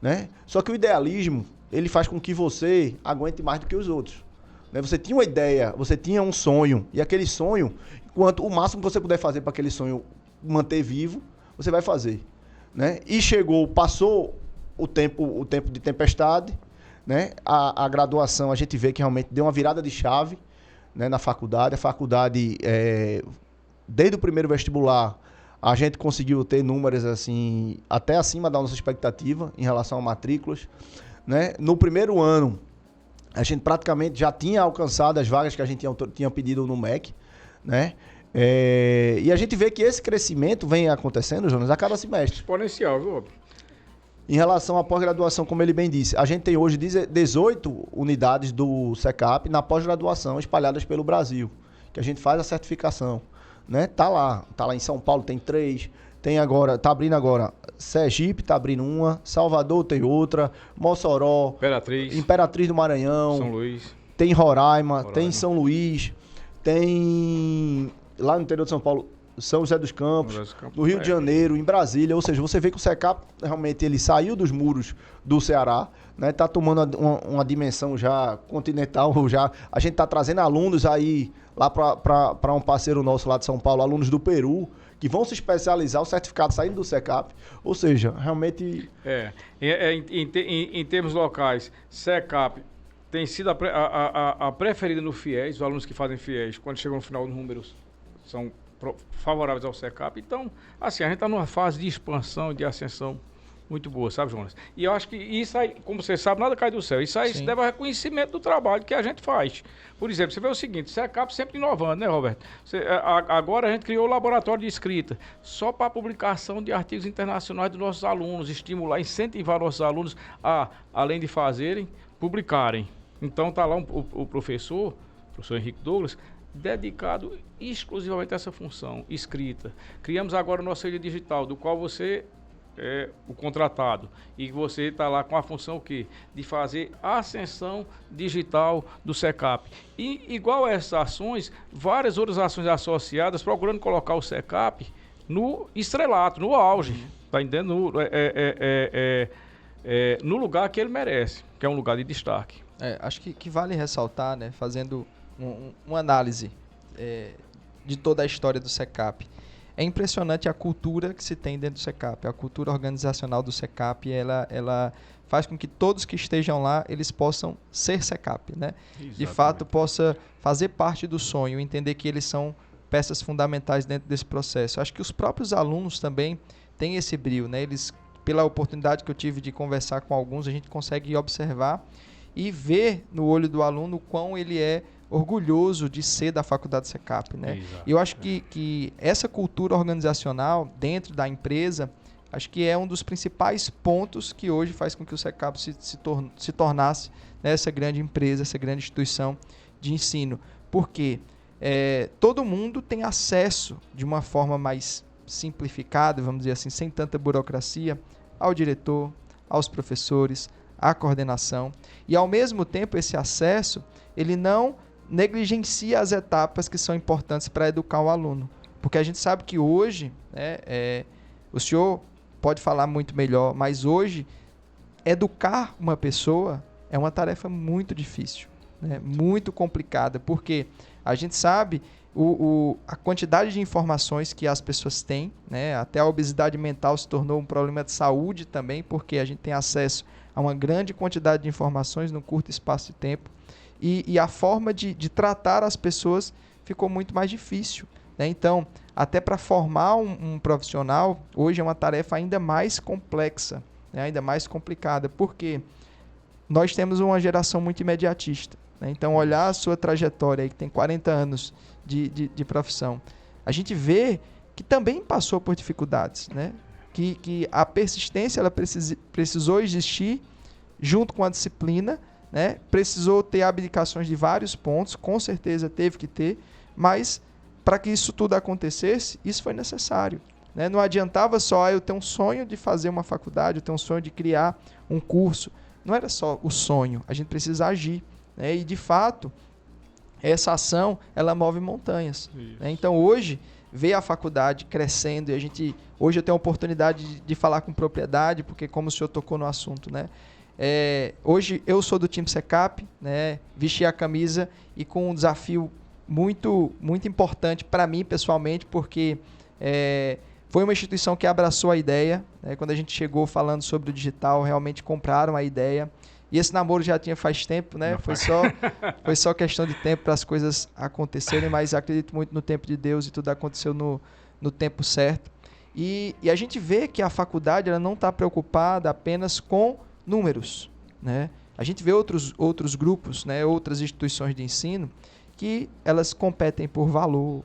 Né? Só que o idealismo, ele faz com que você aguente mais do que os outros. Né? Você tinha uma ideia, você tinha um sonho, e aquele sonho, o máximo que você puder fazer para aquele sonho manter vivo, você vai fazer. Né? E passou o tempo de tempestade, né? A graduação, a gente vê que realmente deu uma virada de chave, né, na faculdade. A faculdade, desde o primeiro vestibular, a gente conseguiu ter números assim, até acima da nossa expectativa em relação a matrículas, né? No primeiro ano, a gente praticamente já tinha alcançado as vagas que a gente tinha pedido no MEC, né? E a gente vê que esse crescimento vem acontecendo, Jonas, a cada semestre. Exponencial, viu, Rob? Em relação à pós-graduação, como ele bem disse, a gente tem hoje 18 unidades do SECAP na pós-graduação espalhadas pelo Brasil, que a gente faz a certificação, né? Tá lá em São Paulo tem 3, tá abrindo agora Sergipe, tá abrindo uma, Salvador tem outra, Mossoró, Imperatriz do Maranhão, São Luís, tem Roraima, tem São Luís, tem lá no interior de São Paulo, São José dos Campos, no Rio de Janeiro, em Brasília. Ou seja, você vê que o SECAP realmente ele saiu dos muros do Ceará, né? Tá tomando uma dimensão já continental. A gente tá trazendo alunos aí lá para um parceiro nosso lá de São Paulo, alunos do Peru, que vão se especializar, o certificado saindo do SECAP. Ou seja, realmente... Em termos locais, SECAP tem sido a preferida no FIES. Os alunos que fazem FIES, quando chegam no final, os números são favoráveis ao SECAP. Então, assim, a gente está numa fase de expansão, de ascensão muito boa, sabe, Jonas? E eu acho que isso aí, como você sabe, nada cai do céu. Isso aí se deve ao reconhecimento do trabalho que a gente faz. Por exemplo, você vê o seguinte, SECAP sempre inovando, né, Roberto? Agora a gente criou o laboratório de escrita, só para a publicação de artigos internacionais dos nossos alunos, estimular, incentivar nossos alunos a, além de fazerem, publicarem. Então está lá o professor Henrique Douglas, dedicado exclusivamente a essa função, escrita. Criamos agora o nosso selho digital, do qual você é o contratado. E você está lá com a função o quê? De fazer a ascensão digital do SECAP. E, igual a essas ações, várias outras ações associadas, procurando colocar o SECAP no estrelato, no auge. Está entendendo? No lugar que ele merece, que é um lugar de destaque. Acho que vale ressaltar, né, fazendo uma análise de toda a história do SECAP. É impressionante a cultura que se tem dentro do SECAP. A cultura organizacional do SECAP, ela faz com que todos que estejam lá, eles possam ser SECAP, né? De fato, possa fazer parte do sonho, entender que eles são peças fundamentais dentro desse processo. Acho que os próprios alunos também têm esse brio, né? Eles, pela oportunidade que eu tive de conversar com alguns, a gente consegue observar e ver no olho do aluno o quão ele é orgulhoso de ser da faculdade SECAP, né? Exato. E eu acho que essa cultura organizacional dentro da empresa, acho que é um dos principais pontos que hoje faz com que o SECAP se tornasse, né, essa grande empresa, essa grande instituição de ensino. Porque todo mundo tem acesso de uma forma mais simplificada, vamos dizer assim, sem tanta burocracia, ao diretor, aos professores, à coordenação. E, ao mesmo tempo, esse acesso, ele não negligencia as etapas que são importantes para educar o aluno. Porque a gente sabe que hoje, né, o senhor pode falar muito melhor, mas hoje, educar uma pessoa é uma tarefa muito difícil, né, muito complicada, porque a gente sabe a quantidade de informações que as pessoas têm, né, até a obesidade mental se tornou um problema de saúde também, porque a gente tem acesso a uma grande quantidade de informações num curto espaço de tempo. E a forma de tratar as pessoas ficou muito mais difícil, né? Então, até para formar um profissional, hoje é uma tarefa ainda mais complexa, né? Ainda mais complicada, porque nós temos uma geração muito imediatista, né? Então, olhar a sua trajetória, aí, que tem 40 anos de profissão, a gente vê que também passou por dificuldades, né? Que a persistência ela precisou existir junto com a disciplina, né? Precisou ter abdicações de vários pontos, com certeza teve que ter, mas para que isso tudo acontecesse, isso foi necessário, né? Não adiantava só eu ter um sonho de fazer uma faculdade, eu ter um sonho de criar um curso. Não era só o sonho, a gente precisa agir, né? E de fato, essa ação, ela move montanhas, né? Então hoje, ver a faculdade crescendo, e hoje eu tenho a oportunidade de falar com propriedade, porque como o senhor tocou no assunto, né? Hoje eu sou do time SECAP, né? Vesti a camisa e com um desafio muito, muito importante para mim pessoalmente, porque Foi uma instituição que abraçou a ideia, né? Quando a gente chegou falando sobre o digital, realmente compraram a ideia. E esse namoro já tinha faz tempo, né? Foi só questão de tempo para as coisas acontecerem, mas acredito muito no tempo de Deus e tudo aconteceu no tempo certo. E a gente vê que a faculdade ela não está preocupada apenas com números, né? A gente vê outros grupos, né? Outras instituições de ensino que elas competem por valor,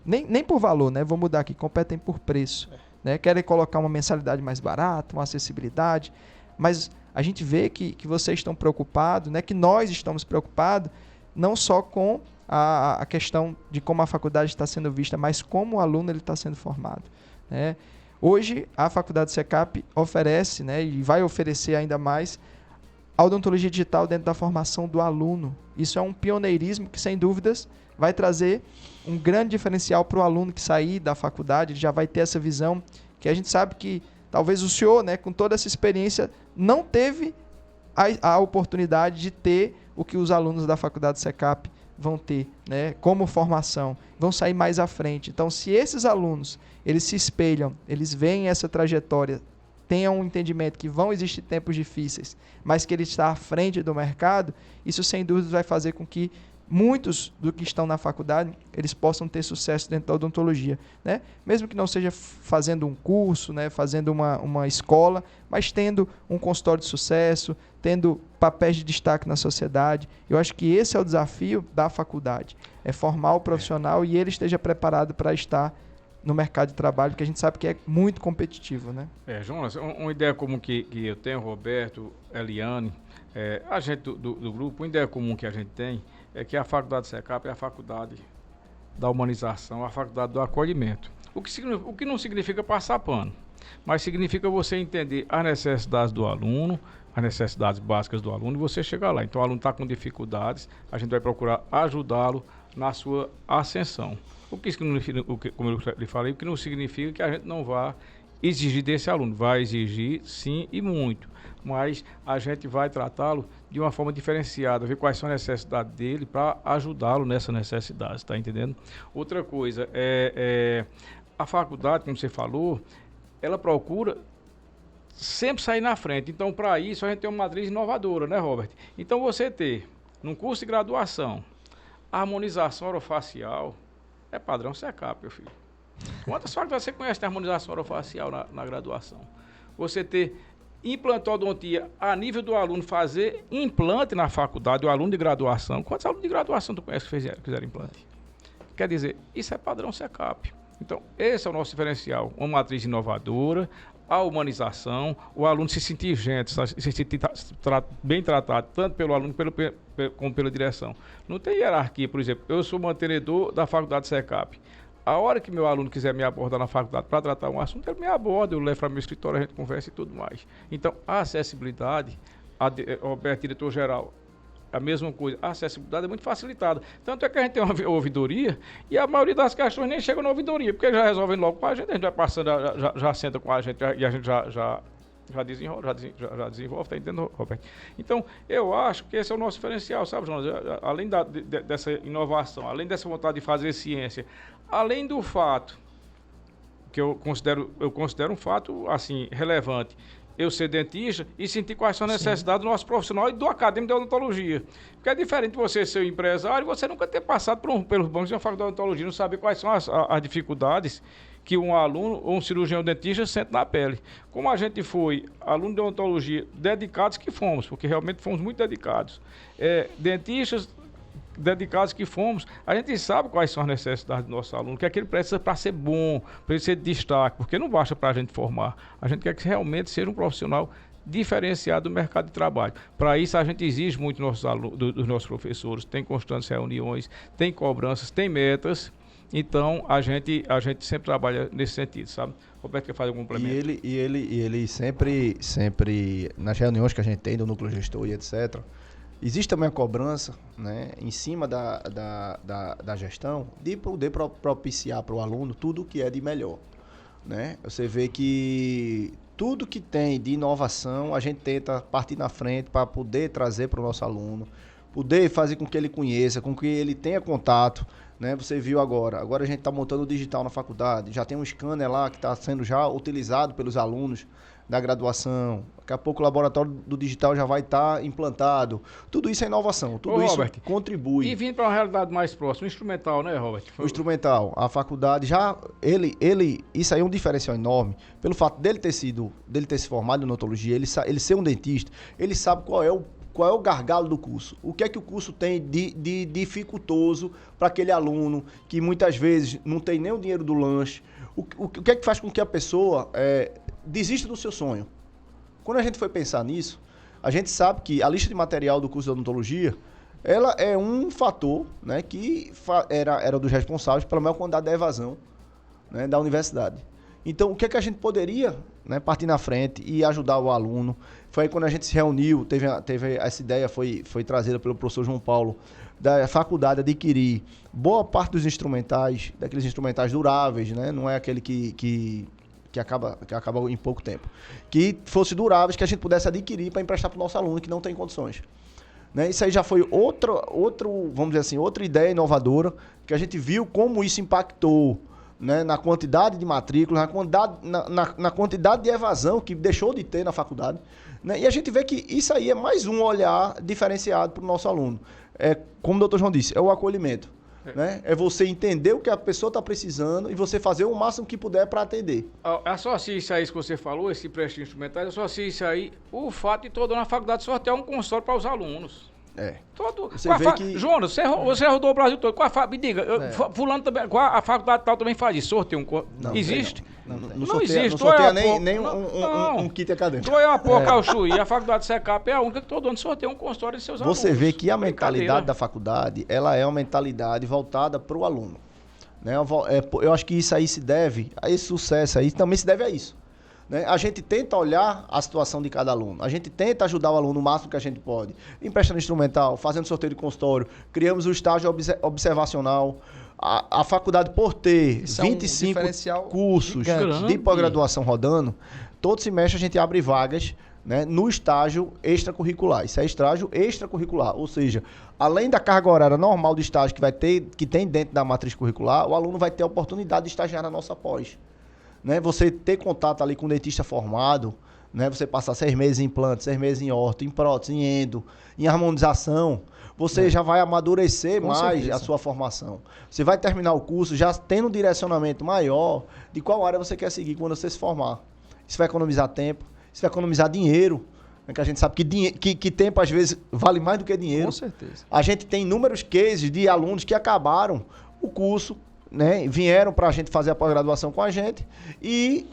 nem por valor, né? Vou mudar aqui, competem por preço, né? Querem colocar uma mensalidade mais barata, uma acessibilidade, mas a gente vê que vocês estão preocupados, né? Que nós estamos preocupados, não só com a questão de como a faculdade está sendo vista, mas como o aluno ele está sendo formado, né? Hoje, a Faculdade SECAP oferece, né? E vai oferecer ainda mais a odontologia digital dentro da formação do aluno. Isso é um pioneirismo que, sem dúvidas, vai trazer um grande diferencial para o aluno que sair da faculdade. Ele já vai ter essa visão que a gente sabe que talvez o senhor, né, com toda essa experiência, não teve a oportunidade de ter o que os alunos da Faculdade SECAP vão ter, né, como formação, vão sair mais à frente. Então, se esses alunos eles se espelham, eles veem essa trajetória, tenham um entendimento que vão existir tempos difíceis, mas que ele está à frente do mercado, isso sem dúvida vai fazer com que muitos do que estão na faculdade, eles possam ter sucesso dentro da odontologia, né? Mesmo que não seja fazendo um curso, né? Fazendo uma escola, mas tendo um consultório de sucesso, tendo papéis de destaque na sociedade. Eu acho que esse é o desafio da faculdade, é formar o profissional e ele esteja preparado para estar no mercado de trabalho, porque a gente sabe que é muito competitivo, né? Jonas, uma ideia comum que eu tenho, Roberto, Eliane, a gente do grupo, uma ideia comum que a gente tem é que a Faculdade SECAP é a faculdade da humanização, a faculdade do acolhimento. O que não significa passar pano, mas significa você entender as necessidades do aluno, as necessidades básicas do aluno e você chegar lá. Então o aluno está com dificuldades, a gente vai procurar ajudá-lo na sua ascensão. Como eu lhe falei, o que não significa que a gente não vá exigir desse aluno. Vai exigir, sim, e muito. Mas a gente vai tratá-lo de uma forma diferenciada, ver quais são as necessidades dele para ajudá-lo nessa necessidade, está entendendo? Outra coisa, a faculdade, como você falou, ela procura sempre sair na frente. Então, para isso, a gente tem uma matriz inovadora, né, Robert? Então, você ter, num curso de graduação, a harmonização orofacial, é padrão SECAP, meu filho. Quantas faculdades você conhece de harmonização orofacial na graduação? Você ter implantodontia a nível do aluno, fazer implante na faculdade, o aluno de graduação. Quantos alunos de graduação tu conhece que fizeram implante? Quer dizer, isso é padrão SECAP. Então, esse é o nosso diferencial. Uma matriz inovadora, a humanização, o aluno se sentir gente, se sentir bem tratado, tanto pelo aluno como pela direção. Não tem hierarquia, por exemplo, eu sou mantenedor da Faculdade SECAP. A hora que meu aluno quiser me abordar na faculdade para tratar um assunto, ele me aborda, eu levo para meu escritório, a gente conversa e tudo mais. Então, a acessibilidade, Roberto, diretor-geral, a mesma coisa, a acessibilidade é muito facilitada. Tanto é que a gente tem uma ouvidoria e a maioria das questões nem chega na ouvidoria, porque eles já resolvem logo com a gente vai passando, já senta com a gente e a gente já desenvolve, tá entendendo, Roberto? Então, eu acho que esse é o nosso diferencial, sabe, Jonas? Além dessa inovação, além dessa vontade de fazer ciência, além do fato, que eu considero um fato, assim, relevante, eu ser dentista e sentir quais são as necessidades do nosso profissional e do acadêmico de odontologia. Porque é diferente de você ser um empresário e você nunca ter passado pelos bancos de uma faculdade de odontologia, não saber quais são as dificuldades que um aluno ou um cirurgião dentista sente na pele. Como a gente foi aluno de odontologia dedicados que fomos, porque realmente fomos muito dedicados, dentistas dedicados que fomos, a gente sabe quais são as necessidades do nosso aluno, o que é que ele precisa para ser bom, para ele ser de destaque, porque não basta para a gente formar, a gente quer que realmente seja um profissional diferenciado do mercado de trabalho. Para isso a gente exige muito dos nossos professores, tem constantes reuniões, tem cobranças, tem metas, então a gente sempre trabalha nesse sentido, sabe? Roberto quer fazer algum complemento? E ele sempre, nas reuniões que a gente tem do núcleo gestor e etc., existe também a cobrança, né, em cima da gestão de poder propiciar para o aluno tudo o que é de melhor, né? Você vê que tudo que tem de inovação a gente tenta partir na frente para poder trazer para o nosso aluno, poder fazer com que ele conheça, com que ele tenha contato, né? Você viu agora a gente está montando o digital na faculdade, já tem um scanner lá que está sendo já utilizado pelos alunos da graduação, daqui a pouco o laboratório do digital já vai estar implantado. Tudo isso é inovação, tudo isso Robert, contribui. E vindo para uma realidade mais próxima, o instrumental, né, Robert? O instrumental, a faculdade já, isso aí é um diferencial enorme, pelo fato dele ter se formado em odontologia, ele ser um dentista, ele sabe qual é o gargalo do curso. O que é que o curso tem de dificultoso para aquele aluno que muitas vezes não tem nem o dinheiro do lanche. O que é que faz com que a pessoa desista do seu sonho? Quando a gente foi pensar nisso, a gente sabe que a lista de material do curso de odontologia, ela é um fator, né, que era dos responsáveis pela maior quantidade de evasão, né, da universidade. Então, o que é que a gente poderia, né, partir na frente e ajudar o aluno? Foi aí quando a gente se reuniu, teve essa ideia, foi trazida pelo professor João Paulo, da faculdade adquirir boa parte dos instrumentais, daqueles instrumentais duráveis, né? Não é aquele que acaba em pouco tempo. Que fosse duráveis, que a gente pudesse adquirir para emprestar para o nosso aluno que não tem condições. Né? Isso aí já foi vamos dizer assim, outra ideia inovadora, que a gente viu como isso impactou, né, na quantidade de matrículas, na quantidade de evasão que deixou de ter na faculdade. Né? E a gente vê que isso aí é mais um olhar diferenciado para o nosso aluno. Como o doutor João disse, é o acolhimento. Né? É você entender o que a pessoa está precisando e você fazer o máximo que puder para atender. Associa isso aí que você falou, esse prestígio instrumental, associa isso aí o fato de toda na faculdade sortear um consórcio para os alunos. Você vê que... Jonas, você rodou o Brasil todo. Me diga, fulano também, a faculdade tal também faz isso, sorteio um... Existe? Não existe. Não sorteia nem um kit acadêmico. Tu é uma porca ao Chuí, a faculdade SECAP é a única que todo ano sorteia um consultório de seus alunos. Você vê que a mentalidade da faculdade, ela é uma mentalidade voltada para o aluno. Né? Eu acho que isso aí se deve, a esse sucesso aí também se deve a isso. Né? A gente tenta olhar a situação de cada aluno, a gente tenta ajudar o aluno o máximo que a gente pode, emprestando instrumental, fazendo sorteio de consultório, criamos o estágio observacional, a faculdade por ter 25 cursos de pós-graduação rodando, todo semestre a gente abre vagas, né, no estágio extracurricular. Isso é estágio extracurricular, ou seja, além da carga horária normal de estágio que tem dentro da matriz curricular, o aluno vai ter a oportunidade de estagiar na nossa pós. Né, você ter contato ali com um dentista formado, né, você passar 6 meses em implante, 6 meses em orto, em prótese, em endo, em harmonização, você já vai amadurecer com mais certeza a sua formação. Você vai terminar o curso já tendo um direcionamento maior de qual área você quer seguir quando você se formar. Isso vai economizar tempo, isso vai economizar dinheiro, né, que a gente sabe que tempo às vezes vale mais do que dinheiro. Com certeza. A gente tem inúmeros cases de alunos que acabaram o curso, né, vieram para a gente fazer a pós-graduação com a gente e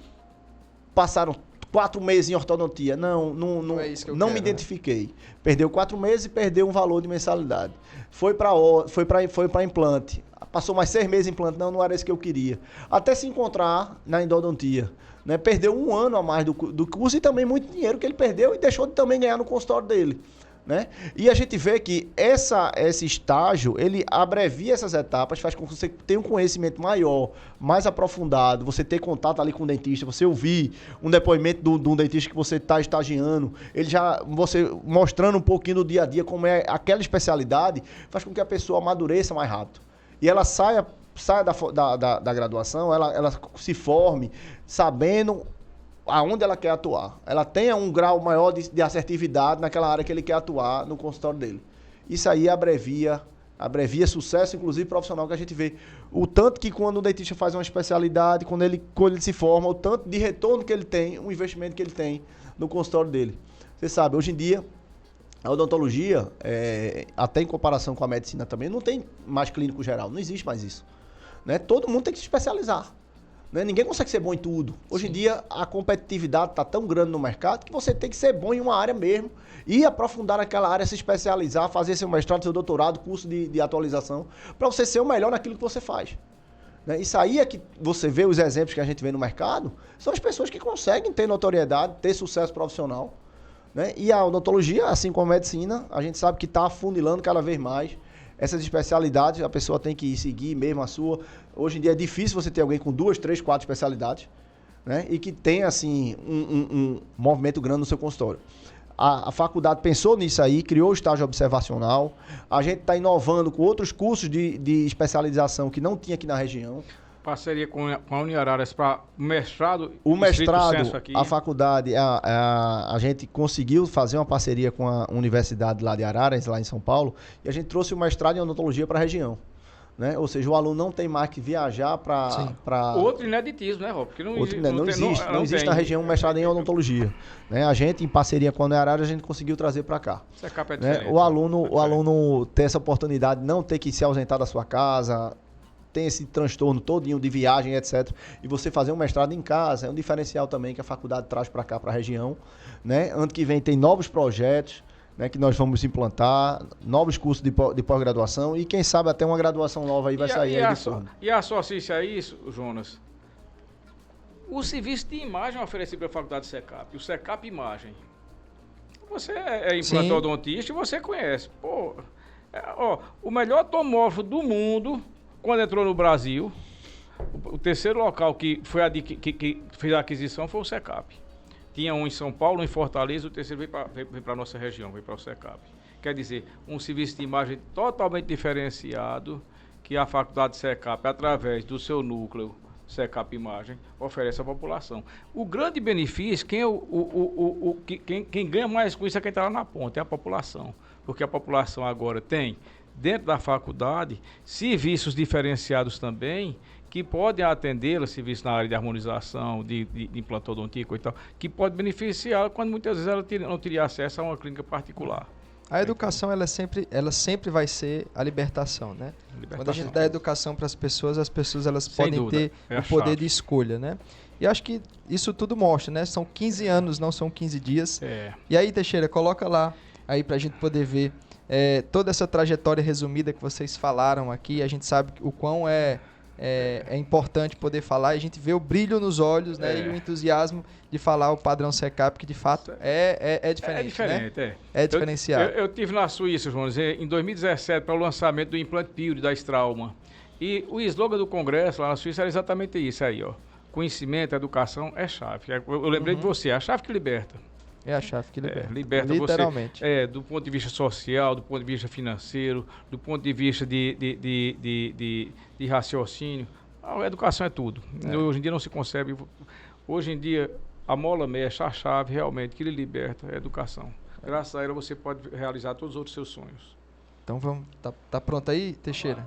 passaram 4 meses em ortodontia. Não me identifiquei. Né? Perdeu 4 meses e perdeu um valor de mensalidade. Foi para implante. Passou mais 6 meses em implante. Não era isso que eu queria. Até se encontrar na endodontia. Né? Perdeu 1 ano a mais do curso e também muito dinheiro que ele perdeu e deixou de também ganhar no consultório dele. Né? E a gente vê que esse estágio, ele abrevia essas etapas, faz com que você tenha um conhecimento maior, mais aprofundado, você ter contato ali com o dentista, você ouvir um depoimento de um dentista que você está estagiando, você mostrando um pouquinho do dia a dia como é aquela especialidade, faz com que a pessoa amadureça mais rápido. E ela saia da graduação, ela se forme sabendo aonde ela quer atuar. Ela tenha um grau maior de assertividade naquela área que ele quer atuar no consultório dele. Isso aí abrevia sucesso, inclusive profissional, que a gente vê. O tanto que quando o dentista faz uma especialidade, quando ele se forma, o tanto de retorno que ele tem, o investimento que ele tem no consultório dele. Você sabe, hoje em dia, a odontologia, até em comparação com a medicina também, não tem mais clínico geral. Não existe mais isso. Né? Todo mundo tem que se especializar. Né? Ninguém consegue ser bom em tudo. Hoje em dia, a competitividade está tão grande no mercado que você tem que ser bom em uma área mesmo e aprofundar naquela área, se especializar, fazer seu mestrado, seu doutorado, curso de atualização, para você ser o melhor naquilo que você faz. Né? Isso aí é que você vê os exemplos que a gente vê no mercado, são as pessoas que conseguem ter notoriedade, ter sucesso profissional. Né? E a odontologia, assim como a medicina, a gente sabe que está afunilando cada vez mais. Essas especialidades, a pessoa tem que seguir mesmo a sua. Hoje em dia é difícil você ter alguém com 2, 3, 4 especialidades, né? E que tenha, assim, um movimento grande no seu consultório. A faculdade pensou nisso aí, criou o estágio observacional. A gente está inovando com outros cursos de especialização que não tinha aqui na região. Parceria com a Uniararas para o mestrado. O mestrado, a faculdade, a gente conseguiu fazer uma parceria com a Universidade lá de Araras, lá em São Paulo, e a gente trouxe o mestrado em odontologia para a região. Né? Ou seja, o aluno não tem mais que viajar para... Outro ineditismo, né, Rob? Porque não existe na região um mestrado em odontologia. Né? A gente, em parceria com a Araras, a gente conseguiu trazer para cá. Secap é né? O aluno ter essa oportunidade de não ter que se ausentar da sua casa, tem esse transtorno todinho de viagem, etc. E você fazer um mestrado em casa é um diferencial também que a faculdade traz para cá, para a região. Né? Ano que vem tem novos projetos, né, que nós vamos implantar, novos cursos de pós-graduação e quem sabe até uma graduação nova aí vai sair aí de forma. E associa a isso, Jonas, o serviço de imagem oferecido pela Faculdade Secap, o Secap Imagem. Você é implantodontista e você conhece. Pô, o melhor tomógrafo do mundo, quando entrou no Brasil, o terceiro local que fez a aquisição foi o Secap. Tinha um em São Paulo, um em Fortaleza, o terceiro veio para a nossa região, veio para o Secap. Quer dizer, um serviço de imagem totalmente diferenciado que a Faculdade Secap, através do seu núcleo Secap Imagem, oferece à população. O grande benefício, quem ganha mais com isso é quem está lá na ponta, é a população. Porque a população agora tem, dentro da faculdade, serviços diferenciados também, que podem atendê-la, serviço na área de harmonização, de implantodontia e tal, que pode beneficiá-la quando muitas vezes ela não teria acesso a uma clínica particular. A educação, ela sempre vai ser a libertação, né? Quando a gente dá educação para as pessoas elas podem ter o poder de escolha, né? E acho que isso tudo mostra, né? São 15 anos, não são 15 dias. E aí, Teixeira, coloca lá aí para a gente poder ver toda essa trajetória resumida que vocês falaram aqui. A gente sabe o quão é importante poder falar, e a gente vê o brilho nos olhos, né, e o entusiasmo de falar o padrão Secap, que de fato é diferente. É diferente, né? É diferenciado. Eu tive na Suíça, João, em 2017, para o lançamento do implante Pio da Straumann. E o slogan do congresso lá na Suíça era exatamente isso aí, ó. Conhecimento, educação é chave. Eu lembrei de você, é a chave que liberta. É a chave que liberta. Liberta literalmente. Você. Do ponto de vista social, do ponto de vista financeiro, do ponto de vista de raciocínio. A educação é tudo. Hoje em dia não se concebe. Hoje em dia, a mola mexe, a chave realmente que lhe liberta é a educação. Graças a ela você pode realizar todos os outros seus sonhos. Então vamos. Tá pronto aí, Teixeira?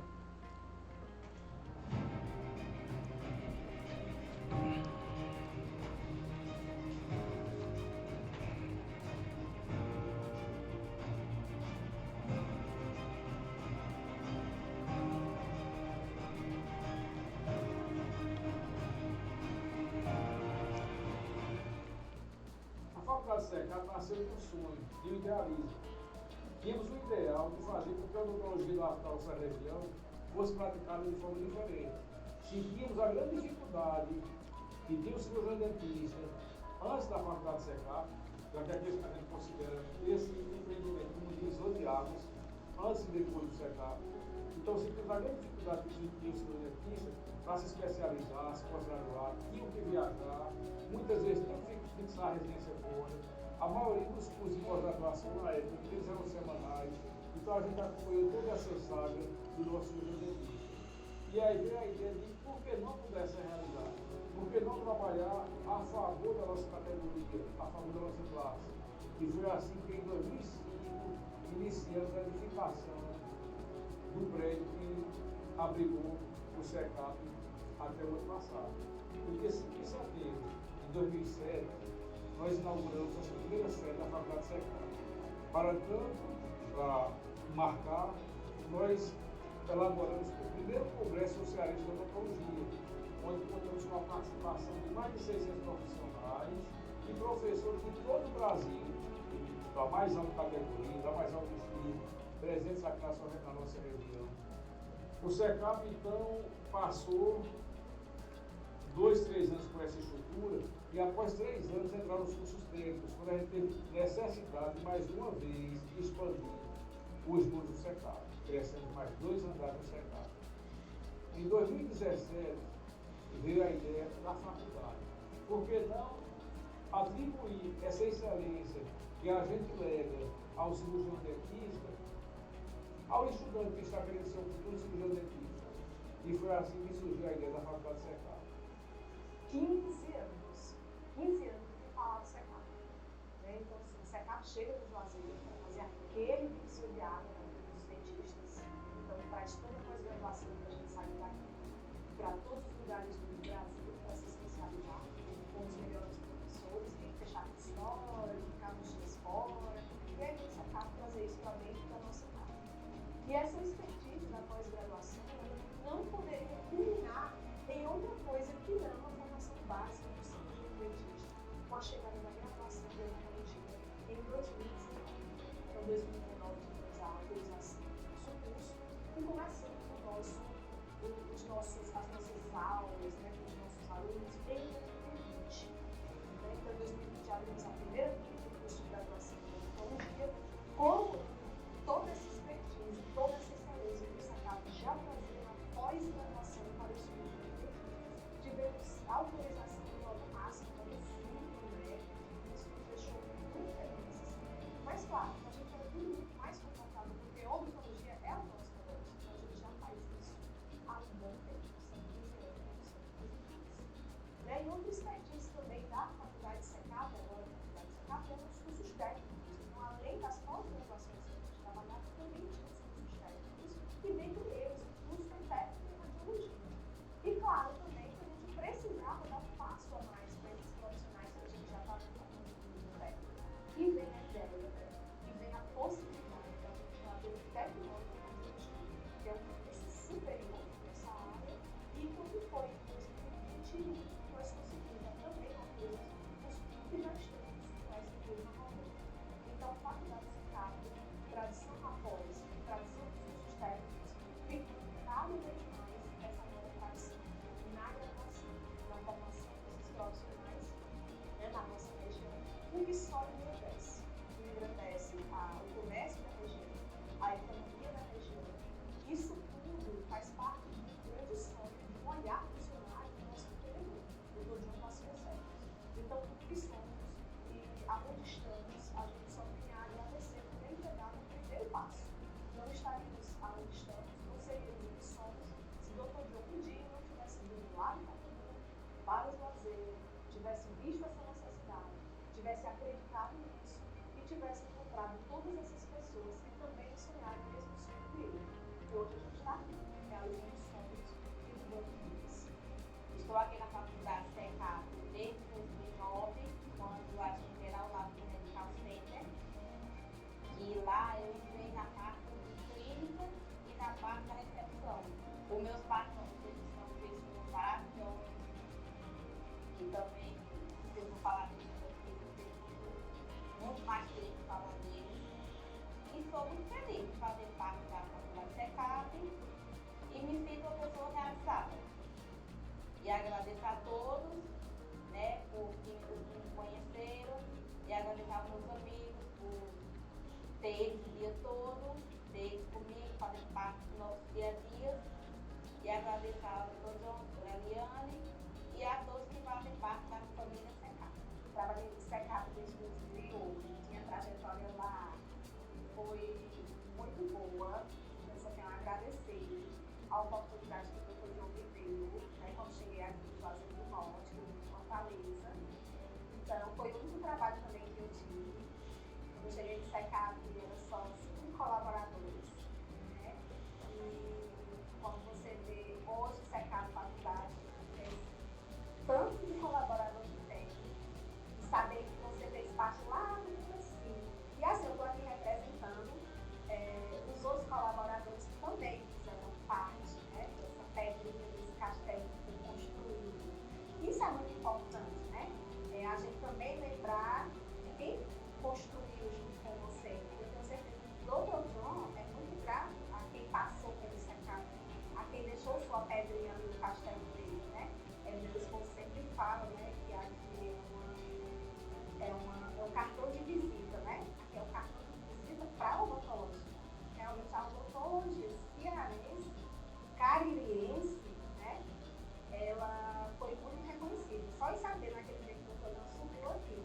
Secap nasceu com um sonho, de um idealismo. Tínhamos o ideal de fazer com que a odontologia da nossa região fosse praticada de forma diferente. Sentíamos a grande dificuldade que tinha o cirurgião dentista antes da faculdade Secap, já que aqui a gente considera esse empreendimento como divisor de águas, antes e depois do Secap. Então, sentíamos a grande dificuldade que tinha o cirurgião dentista para se especializar, se pós-graduar, tinham que viajar, muitas vezes tinham que fixar a residência fora. A maioria dos cursos de pós-graduação na época, eles eram semanais, então a gente acompanhou toda essa saga do nosso cirurgião dentista. E aí veio a ideia de por que não pudesse realizar? Por que não trabalhar a favor da nossa categoria, a favor da nossa classe? E foi assim que em 2005 iniciamos a edificação do prédio que abrigou o Secap até o ano passado. Porque em setembro de 2007, nós inauguramos a primeira sede da Faculdade Secap. Para marcar, nós elaboramos o primeiro congresso socialista de odontologia, onde contamos com a participação de mais de 600 profissionais e professores de todo o Brasil, da mais alta categoria, da mais alta estilo, presentes aqui na nossa região. O Secap, então, passou 2, 3 anos com essa estrutura, e após 3 anos entraram os cursos técnicos, quando a gente teve necessidade de mais uma vez expandir os muros do Secap, crescendo mais 2 andares do Secap. Em 2017 veio a ideia da faculdade. Por que não atribuir essa excelência que a gente lega ao cirurgião dentista, ao estudante que está querendo ser um futuro cirurgião dentista. E foi assim que surgiu a ideia da Faculdade SECAP. 15 anos de falar do SECAP. Né? Então, assim, o SECAP chega do Juazeiro para fazer aquele vício de água dos dentistas. Então, traz toda a pós-graduação que a gente sai daqui para todos os lugares do Brasil para se especializar com os melhores professores, tem que fechar com história, ficar uns dias fora. E aí, o SECAP trazer isso para dentro da nossa casa. E essa expertise na pós-graduação não poderia culminar em outra coisa que não a formação básica do cirurgião dentista, com a chegada da graduação de odontologia em 2019. Então, 2019, tivemos a autorização do nosso curso e começando com as nossas aulas, né, com os nossos alunos em 2020. Então, em 2020, abrimos a primeira turma do curso de graduação em odontologia, com toda essa expertise, toda essa excelência que o SECAP já trazia na pós-graduação para o cirurgião dentista. Tivemos autorização do modo máximo para o sul, né? Isso nos deixou muito felizes. Mas, claro, a gente é muito mais confortável, porque a odontologia é o nosso negócio, então a gente já faz isso há um bom tempo, são 15 anos, né? E outra expertise também da Faculdade SECAP, agora da Faculdade SECAP, é os cursos técnicos. Então, além das pós-graduações que a gente trabalhava, também tinha os cursos técnicos, e dentre eles, o curso de técnico em radiologia. E, claro, também que a gente precisava dar um passo a mais para esses profissionais que a gente já estava falando no curso técnico. E vem a ideia, né? E vem a possibilidade de a gente fazer o tecnólogo em radiologia, que é um curso superior nessa área, e quando foi em 2021, nós conseguimos também concluir esse curso que já estamos com esse curso na roda. Então, a Faculdade SECAP, tradição após tradição dos cursos técnicos, vem cada vez mais essa nova tradição na graduação, na formação desses profissionais, né, na nossa região, o que só engrandece. Engrandece o comércio da região, a economia da região. Isso tudo faz parte do grande sonho de um olhar visionário do nosso empreendedor, do Dr. João Vasconcelos. Então, tudo que somos e aonde estamos, a gente só tem a agradecer por ter dado o primeiro passo. Não estaríamos aonde estamos, não seríamos o que somos, se o Dr. João um dia não tivesse vindo lá no Catanduva, para o Juazeiro, tivesse visto essa necessidade, tivesse acreditado nisso e tivesse encontrado todas essas pessoas que também sonharam o mesmo sonho que ele. E hoje a gente está aqui, realizando sonhos e mudando vidas. Estou aqui na Faculdade SECAP desde 2009, quando a gente era ao lado do Medical Center. E lá eu entrei na parte de clínica e na parte da recepção. Os meus patrões, eles são três voluntários, e também, se eu vou falar deles aqui, eu tenho muito mais tempo para falar deles. E sou muito feliz de fazer parte da Faculdade SECAP e me sinto uma pessoa realizada. E agradeço a todos, né, por que me conheceram, e agradecer aos meus amigos por ter eles o dia todo, ter eles comigo, fazendo parte do nosso dia a dia. E agradecer ao Dr. João, a Eliane e a todos que fazem parte da família SECAP. Trabalhei no SECAP desde 2008, tinha trajetória lá, foi muito boa. Eu só tenho a agradecer a oportunidade que o Dr. João me deu, né, quando cheguei aqui no Juazeiro do Norte, em Fortaleza. Então, foi o único trabalho também que eu tive. Quando eu cheguei no SECAP, era só 5 colaboradores, né? E quando você vê hoje o SECAP faculdade, tanto de colaborador que tem, e saber que você fez parte lá no comecinho. E assim, eu estou aqui representando os outros colaboradores que também fizeram parte, né, dessa pedrinha, desse castelo que foi construído. Isso é muito importante, né? A gente também lembrar de quem construiu junto com você. Eu tenho certeza que o Dr. João é muito grato a quem passou pelo SECAP, a quem deixou sua pedrinha ali no castelo dele, né? Meu esposo sempre fala, né, que aqui é um cartão de visita, né? Aqui é o cartão de visita para a odontologia. Realmente a odontologia cearense, caririense, né? Ela foi muito reconhecida. Só em saber naquele dia que o doutor não subiu aqui,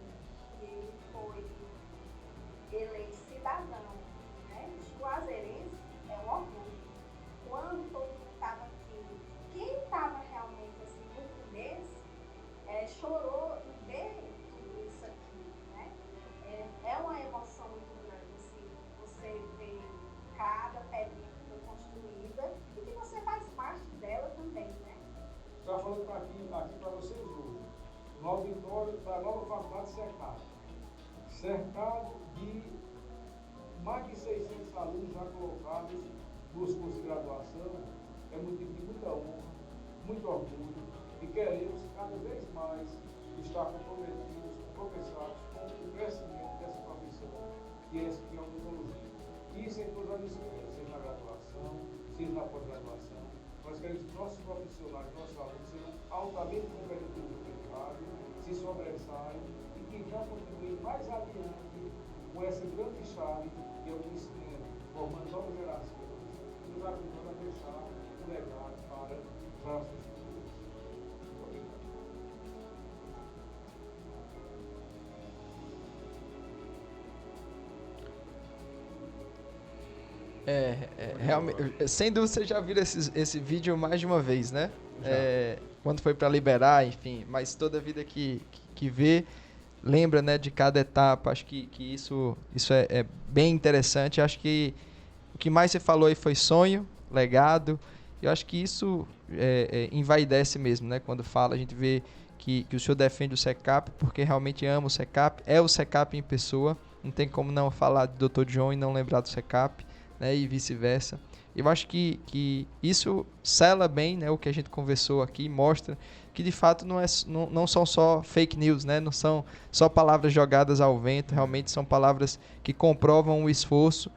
honra, muito orgulho e queremos cada vez mais estar comprometidos, compromissados com o crescimento dessa profissão, que é a odontologia. Isso em todas as esferas, seja na graduação, seja na pós-graduação. Nós queremos que nossos profissionais, nossos alunos sejam altamente competitivos no mercado, se sobressaiam e que já continuem mais adiante com essa grande chave que é o conhecimento, formando novas gerações, e nos ajudando a deixar um legado para as gerações futuras. Obrigado. Realmente, sem dúvida vocês já viram esse vídeo mais de uma vez, né? Quando foi para liberar, enfim, mas toda vida que vê, lembra, né, de cada etapa. Acho que isso é bem interessante. Acho que o que mais você falou aí foi sonho, legado. Eu acho que isso envaidece mesmo, né? Quando fala, a gente vê que o senhor defende o SECAP porque realmente ama o SECAP, é o SECAP em pessoa. Não tem como não falar do Dr. John e não lembrar do SECAP, né? E vice-versa. Eu acho que isso sela bem, né, o que a gente conversou aqui, mostra que de fato não são só fake news, né? Não são só palavras jogadas ao vento, realmente são palavras que comprovam o esforço,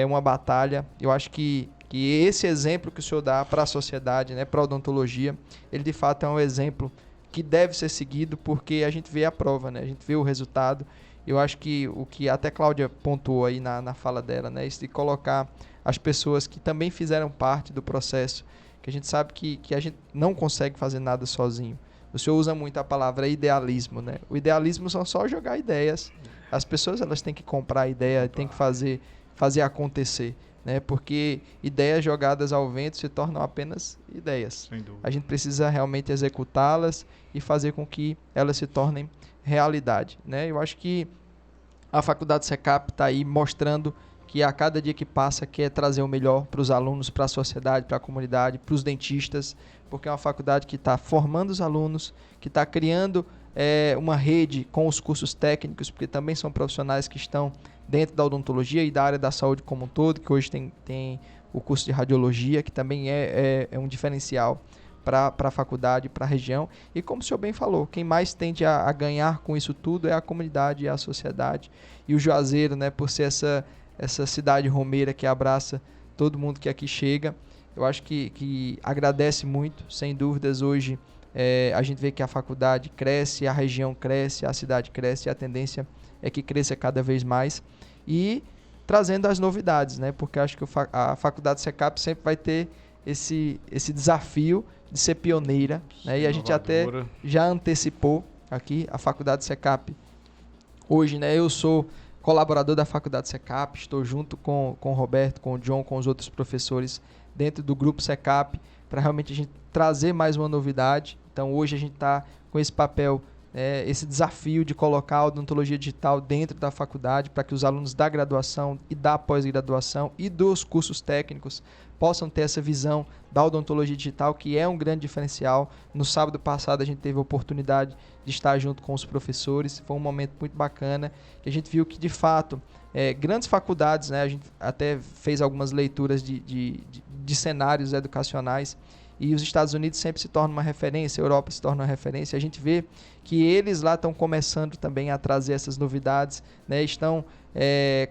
uma batalha. Eu acho que esse exemplo que o senhor dá para a sociedade, né, para a odontologia, ele de fato é um exemplo que deve ser seguido, porque a gente vê a prova, né? A gente vê o resultado. Eu acho que o que até Cláudia pontuou aí na fala dela, né, isso de colocar as pessoas que também fizeram parte do processo, que a gente sabe que a gente não consegue fazer nada sozinho. O senhor usa muito a palavra idealismo, né? O idealismo são só jogar ideias. As pessoas, elas têm que comprar a ideia, têm que fazer acontecer, né? Porque ideias jogadas ao vento se tornam apenas ideias. Sem dúvida. A gente precisa realmente executá-las e fazer com que elas se tornem realidade, né? Eu acho que a Faculdade SECAP está aí mostrando que a cada dia que passa quer trazer o melhor para os alunos, para a sociedade, para a comunidade, para os dentistas, porque é uma faculdade que está formando os alunos, que está criando uma rede com os cursos técnicos, porque também são profissionais que estão dentro da odontologia e da área da saúde como um todo, que hoje tem o curso de radiologia, que também é um diferencial para a faculdade, para a região. E como o senhor bem falou, quem mais tende a ganhar com isso tudo é a comunidade e a sociedade. E o Juazeiro, né, por ser essa cidade romeira que abraça todo mundo que aqui chega, eu acho que agradece muito, sem dúvidas. Hoje a gente vê que a faculdade cresce, a região cresce, a cidade cresce, e a tendência é que cresça cada vez mais, e trazendo as novidades, né? Porque acho que a Faculdade SECAP sempre vai ter esse desafio de ser pioneira, né? E a gente até já antecipou aqui a Faculdade SECAP. Hoje, né, eu sou colaborador da Faculdade SECAP, estou junto com o Roberto, com o John, com os outros professores dentro do grupo SECAP, para realmente a gente trazer mais uma novidade. Então hoje a gente está com esse papel, esse desafio de colocar a odontologia digital dentro da faculdade, para que os alunos da graduação e da pós-graduação e dos cursos técnicos possam ter essa visão da odontologia digital, que é um grande diferencial. No sábado passado a gente teve a oportunidade de estar junto com os professores, foi um momento muito bacana, que a gente viu que de fato grandes faculdades, né, a gente até fez algumas leituras de cenários educacionais, e os Estados Unidos sempre se tornam uma referência, a Europa se torna uma referência. A gente vê que eles lá estão começando também a trazer essas novidades, né? Estão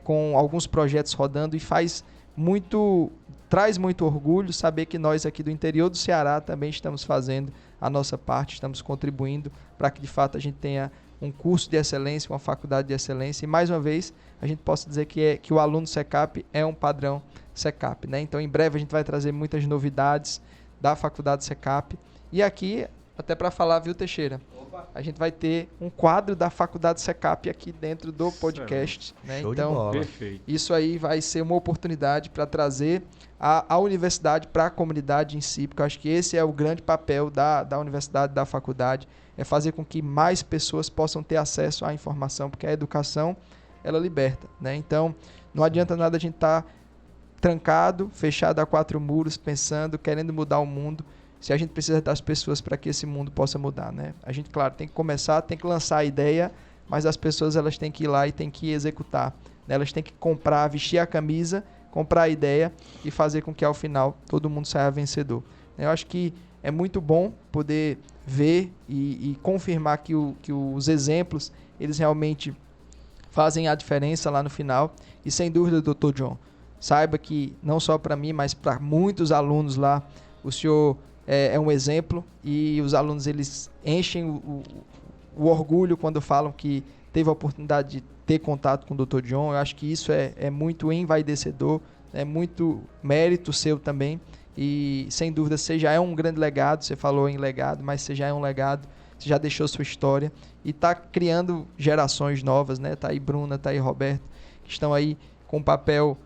com alguns projetos rodando, e traz muito orgulho saber que nós aqui do interior do Ceará também estamos fazendo a nossa parte, estamos contribuindo para que de fato a gente tenha um curso de excelência, uma faculdade de excelência, e mais uma vez a gente possa dizer que o aluno SECAP é um padrão SECAP, né? Então em breve a gente vai trazer muitas novidades da Faculdade SECAP. E aqui, até para falar, viu, Teixeira? Opa. A gente vai ter um quadro da Faculdade SECAP aqui dentro do podcast, né? Show então, de bola. Perfeito. Isso aí vai ser uma oportunidade para trazer a universidade para a comunidade em si, porque eu acho que esse é o grande papel da universidade, da faculdade, é fazer com que mais pessoas possam ter acesso à informação, porque a educação, ela liberta, né? Então, não adianta nada a gente estar trancado, fechado a 4 muros, pensando, querendo mudar o mundo, se a gente precisa das pessoas para que esse mundo possa mudar, né? A gente, claro, tem que começar, tem que lançar a ideia, mas as pessoas, elas têm que ir lá e têm que executar, né? Elas têm que comprar, vestir a camisa, comprar a ideia e fazer com que ao final todo mundo saia vencedor. Eu acho que é muito bom poder ver e confirmar que os exemplos, eles realmente fazem a diferença lá no final. E sem dúvida, Dr. John, saiba que não só para mim, mas para muitos alunos lá, o senhor é um exemplo, e os alunos, eles enchem o orgulho quando falam que teve a oportunidade de ter contato com o Dr. John. Eu acho que isso é muito envaidecedor, é muito mérito seu também, e sem dúvida você já é um grande legado. Você falou em legado, mas você já é um legado, você já deixou sua história e está criando gerações novas, né? Tá aí Bruna, tá aí Roberto, que estão aí com um papel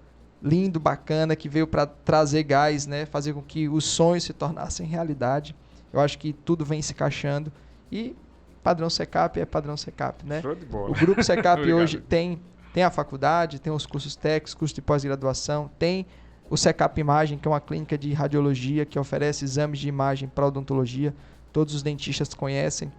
lindo, bacana, que veio para trazer gás, né? Fazer com que os sonhos se tornassem realidade. Eu acho que tudo vem se encaixando, e padrão SECAP é padrão SECAP, né? Show de bola. O grupo SECAP hoje tem a faculdade, tem os cursos técnicos, curso de pós-graduação, tem o SECAP Imagem, que é uma clínica de radiologia que oferece exames de imagem para odontologia. Todos os dentistas conhecem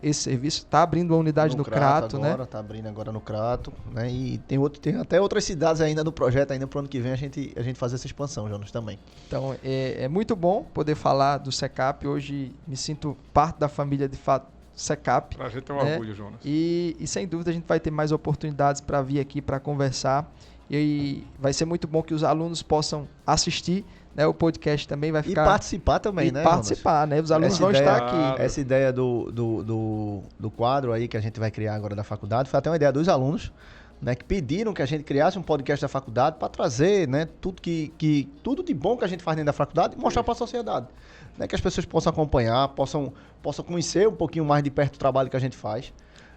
esse serviço. Está abrindo uma unidade no Crato, agora, né? Está abrindo agora no Crato, né? E tem até outras cidades ainda no projeto, ainda para o ano que vem a gente fazer essa expansão, Jonas, também. Então, é muito bom poder falar do SECAP. Hoje me sinto parte da família, de fato, SECAP. Pra gente é um orgulho, Jonas. E sem dúvida a gente vai ter mais oportunidades para vir aqui para conversar. E vai ser muito bom que os alunos possam assistir, né? O podcast também vai ficar... E participar também, né, participar, né? Os alunos vão estar aqui. Essa ideia do quadro aí que a gente vai criar agora da faculdade foi até uma ideia dos alunos, né, que pediram que a gente criasse um podcast da faculdade para trazer, né, tudo de bom que a gente faz dentro da faculdade e mostrar para a sociedade, né, que as pessoas possam acompanhar, possam conhecer um pouquinho mais de perto o trabalho que a gente faz,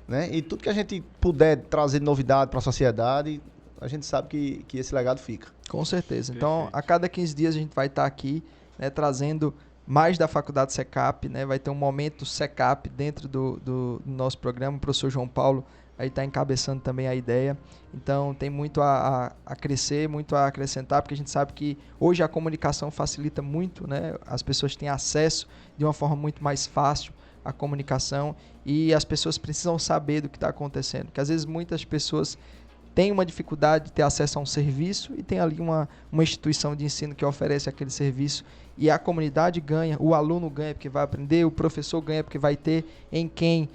né, e tudo que a gente puder trazer de novidade para a sociedade, a gente sabe que esse legado fica. Com certeza. Então, a cada 15 dias a gente vai estar aqui, né, trazendo mais da Faculdade SECAP, né? Vai ter um momento SECAP dentro do nosso programa. O professor João Paulo aí está encabeçando também a ideia. Então, tem muito a crescer, muito a acrescentar, porque a gente sabe que hoje a comunicação facilita muito, né? As pessoas têm acesso de uma forma muito mais fácil à comunicação, e as pessoas precisam saber do que está acontecendo, porque às vezes muitas pessoas tem uma dificuldade de ter acesso a um serviço, e tem ali uma instituição de ensino que oferece aquele serviço, e a comunidade ganha, o aluno ganha porque vai aprender, o professor ganha porque vai ter em quem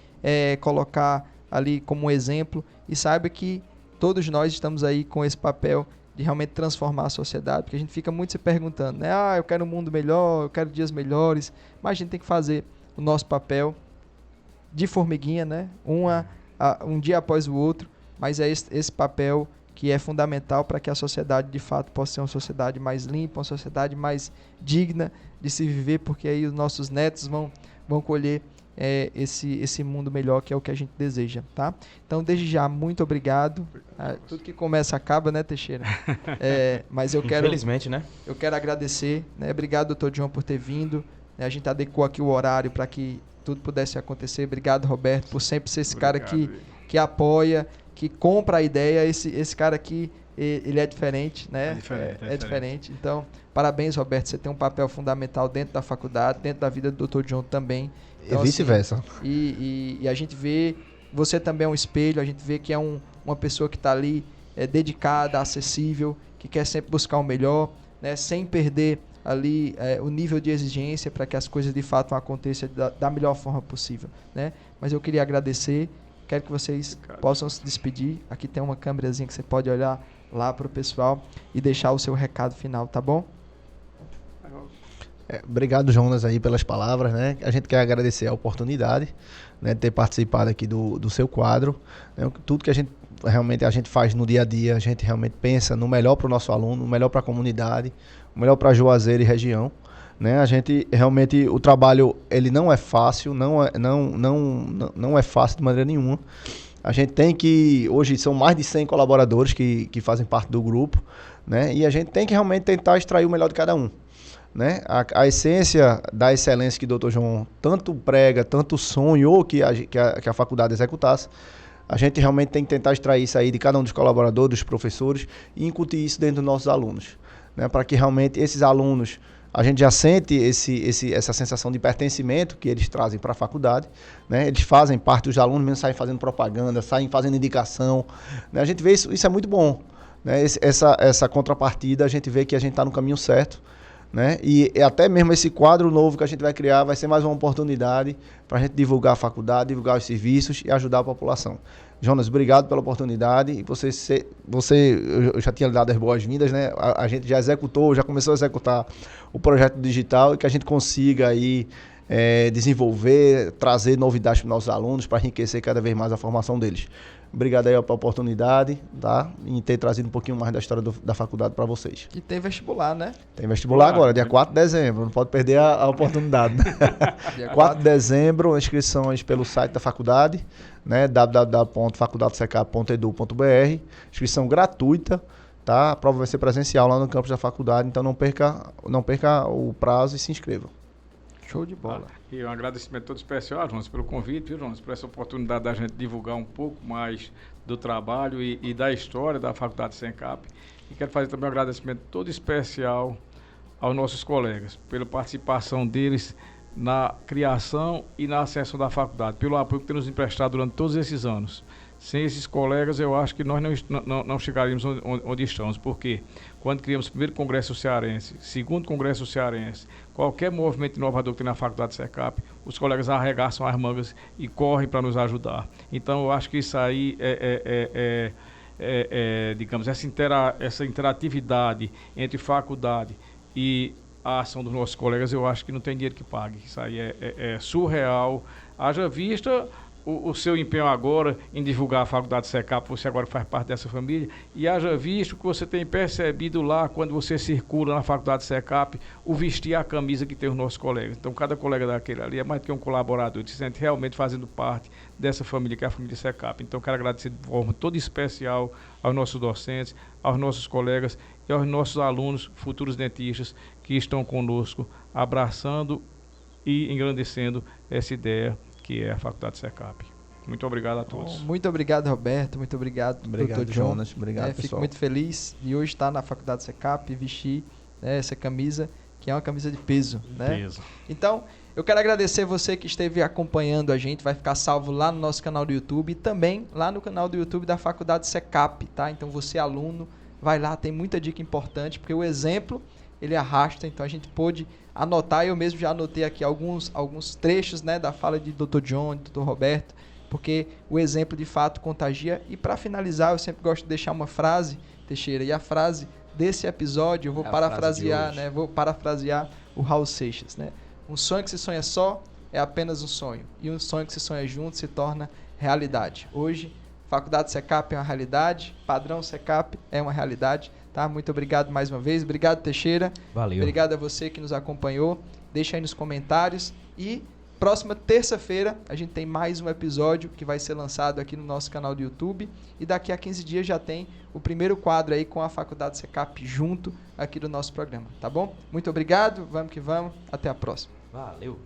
colocar ali como um exemplo, e saiba que todos nós estamos aí com esse papel de realmente transformar a sociedade, porque a gente fica muito se perguntando, né? Eu quero um mundo melhor, eu quero dias melhores, mas a gente tem que fazer o nosso papel de formiguinha, né? Um dia após o outro, mas é esse papel que é fundamental para que a sociedade, de fato, possa ser uma sociedade mais limpa, uma sociedade mais digna de se viver, porque aí os nossos netos vão colher esse mundo melhor, que é o que a gente deseja, tá? Então, desde já, muito obrigado. Tudo que começa acaba, né, Teixeira? Mas eu quero... Infelizmente, né? Eu quero agradecer, né? Obrigado, Dr. John, por ter vindo. A gente adequou aqui o horário para que tudo pudesse acontecer. Obrigado, Roberto, por sempre ser esse cara que apoia, que compra a ideia. Esse cara aqui, ele é diferente, né? É diferente. Então, parabéns, Roberto. Você tem um papel fundamental dentro da faculdade, dentro da vida do Dr. John também. Então, e vice-versa. Assim, e a gente vê, você também é um espelho, a gente vê que é uma pessoa que está ali dedicada, acessível, que quer sempre buscar o melhor, né? Sem perder ali o nível de exigência para que as coisas de fato aconteçam da melhor forma possível, né? Mas eu queria agradecer. Quero que vocês possam se despedir. Aqui tem uma câmerazinha que você pode olhar lá para o pessoal e deixar o seu recado final, tá bom? Obrigado, Jonas, aí pelas palavras, né? A gente quer agradecer a oportunidade, né, de ter participado aqui do seu quadro, né? Tudo que a gente faz no dia a dia, a gente realmente pensa no melhor para o nosso aluno, no melhor para a comunidade, o melhor para Juazeiro e região. Né, a gente realmente, o trabalho ele não é fácil, não é fácil de maneira nenhuma. A gente tem que, hoje são mais de 100 colaboradores que fazem parte do grupo, né, e a gente tem que realmente tentar extrair o melhor de cada um. Né? A essência da excelência que o Dr. João tanto prega, tanto sonhou que a faculdade executasse, a gente realmente tem que tentar extrair isso aí de cada um dos colaboradores, dos professores, e incutir isso dentro dos nossos alunos, né, para que realmente esses alunos, a gente já sente essa sensação de pertencimento que eles trazem para a faculdade, né? Eles fazem parte, os alunos mesmo saem fazendo propaganda, saem fazendo indicação, né? A gente vê isso é muito bom, né, essa contrapartida, a gente vê que a gente está no caminho certo, né? E até mesmo esse quadro novo que a gente vai criar vai ser mais uma oportunidade para a gente divulgar a faculdade, divulgar os serviços e ajudar a população. Jonas, obrigado pela oportunidade. E eu já tinha dado as boas-vindas, né? A gente já começou a executar o projeto digital e que a gente consiga aí desenvolver, trazer novidades para os nossos alunos para enriquecer cada vez mais a formação deles. Obrigado aí pela oportunidade, tá? Em ter trazido um pouquinho mais da história da faculdade para vocês. E tem vestibular, né? Tem vestibular agora, dia 4 de dezembro. Não pode perder a oportunidade. Dia 4 de dezembro, inscrições pelo site da faculdade, né? www.faculdadesecap.edu.br. Inscrição gratuita, tá? A prova vai ser presencial lá no campus da faculdade, então não perca o prazo e se inscreva. Show de bola. E um agradecimento todo especial, Jonas, pelo convite, viu, Jonas, por essa oportunidade da gente divulgar um pouco mais do trabalho e da história da Faculdade Secap. E quero fazer também um agradecimento todo especial aos nossos colegas, pela participação deles na criação e na ascensão da faculdade, pelo apoio que têm nos emprestado durante todos esses anos. Sem esses colegas, eu acho que nós não chegaríamos onde estamos, porque quando criamos o primeiro Congresso Cearense, segundo Congresso Cearense, qualquer movimento inovador que tem na Faculdade Secap, os colegas arregaçam as mangas e correm para nos ajudar. Então, eu acho que isso aí digamos, essa interatividade entre faculdade e a ação dos nossos colegas, eu acho que não tem dinheiro que pague. Isso aí é surreal. Haja vista o seu empenho agora em divulgar a Faculdade Secap, você agora faz parte dessa família, e haja visto que você tem percebido lá, quando você circula na Faculdade Secap, o vestir a camisa que tem os nossos colegas. Então, cada colega daquele ali é mais do que um colaborador, se sente realmente fazendo parte dessa família, que é a família Secap. Então, quero agradecer de forma toda especial aos nossos docentes, aos nossos colegas e aos nossos alunos, futuros dentistas, que estão conosco, abraçando e engrandecendo essa ideia que é a Faculdade Secap. Muito obrigado a todos. Bom, muito obrigado, Roberto. Muito obrigado, Dr. Jonas. Obrigado, pessoal. Fico muito feliz de hoje estar na Faculdade Secap e vestir, né, essa camisa, que é uma camisa de peso. Peso. Então, eu quero agradecer você que esteve acompanhando a gente. Vai ficar salvo lá no nosso canal do YouTube e também lá no canal do YouTube da Faculdade Secap, tá? Então, você, aluno, vai lá, tem muita dica importante, porque o exemplo, ele arrasta. Então, a gente pôde anotar, eu mesmo já anotei aqui alguns trechos, né, da fala de Dr. John, de Dr. Roberto, porque o exemplo de fato contagia. E para finalizar, eu sempre gosto de deixar uma frase, Teixeira, e a frase desse episódio eu vou parafrasear, né, vou parafrasear o Raul Seixas, né? Um sonho que se sonha só é apenas um sonho, e um sonho que se sonha junto se torna realidade. Hoje, Faculdade Secap é uma realidade, Padrão Secap é uma realidade. Tá? Muito obrigado mais uma vez. Obrigado, Teixeira. Valeu. Obrigado a você que nos acompanhou. Deixa aí nos comentários. E próxima terça-feira a gente tem mais um episódio que vai ser lançado aqui no nosso canal do YouTube. E daqui a 15 dias já tem o primeiro quadro aí com a Faculdade Secap junto aqui do nosso programa. Tá bom? Muito obrigado. Vamos que vamos. Até a próxima. Valeu.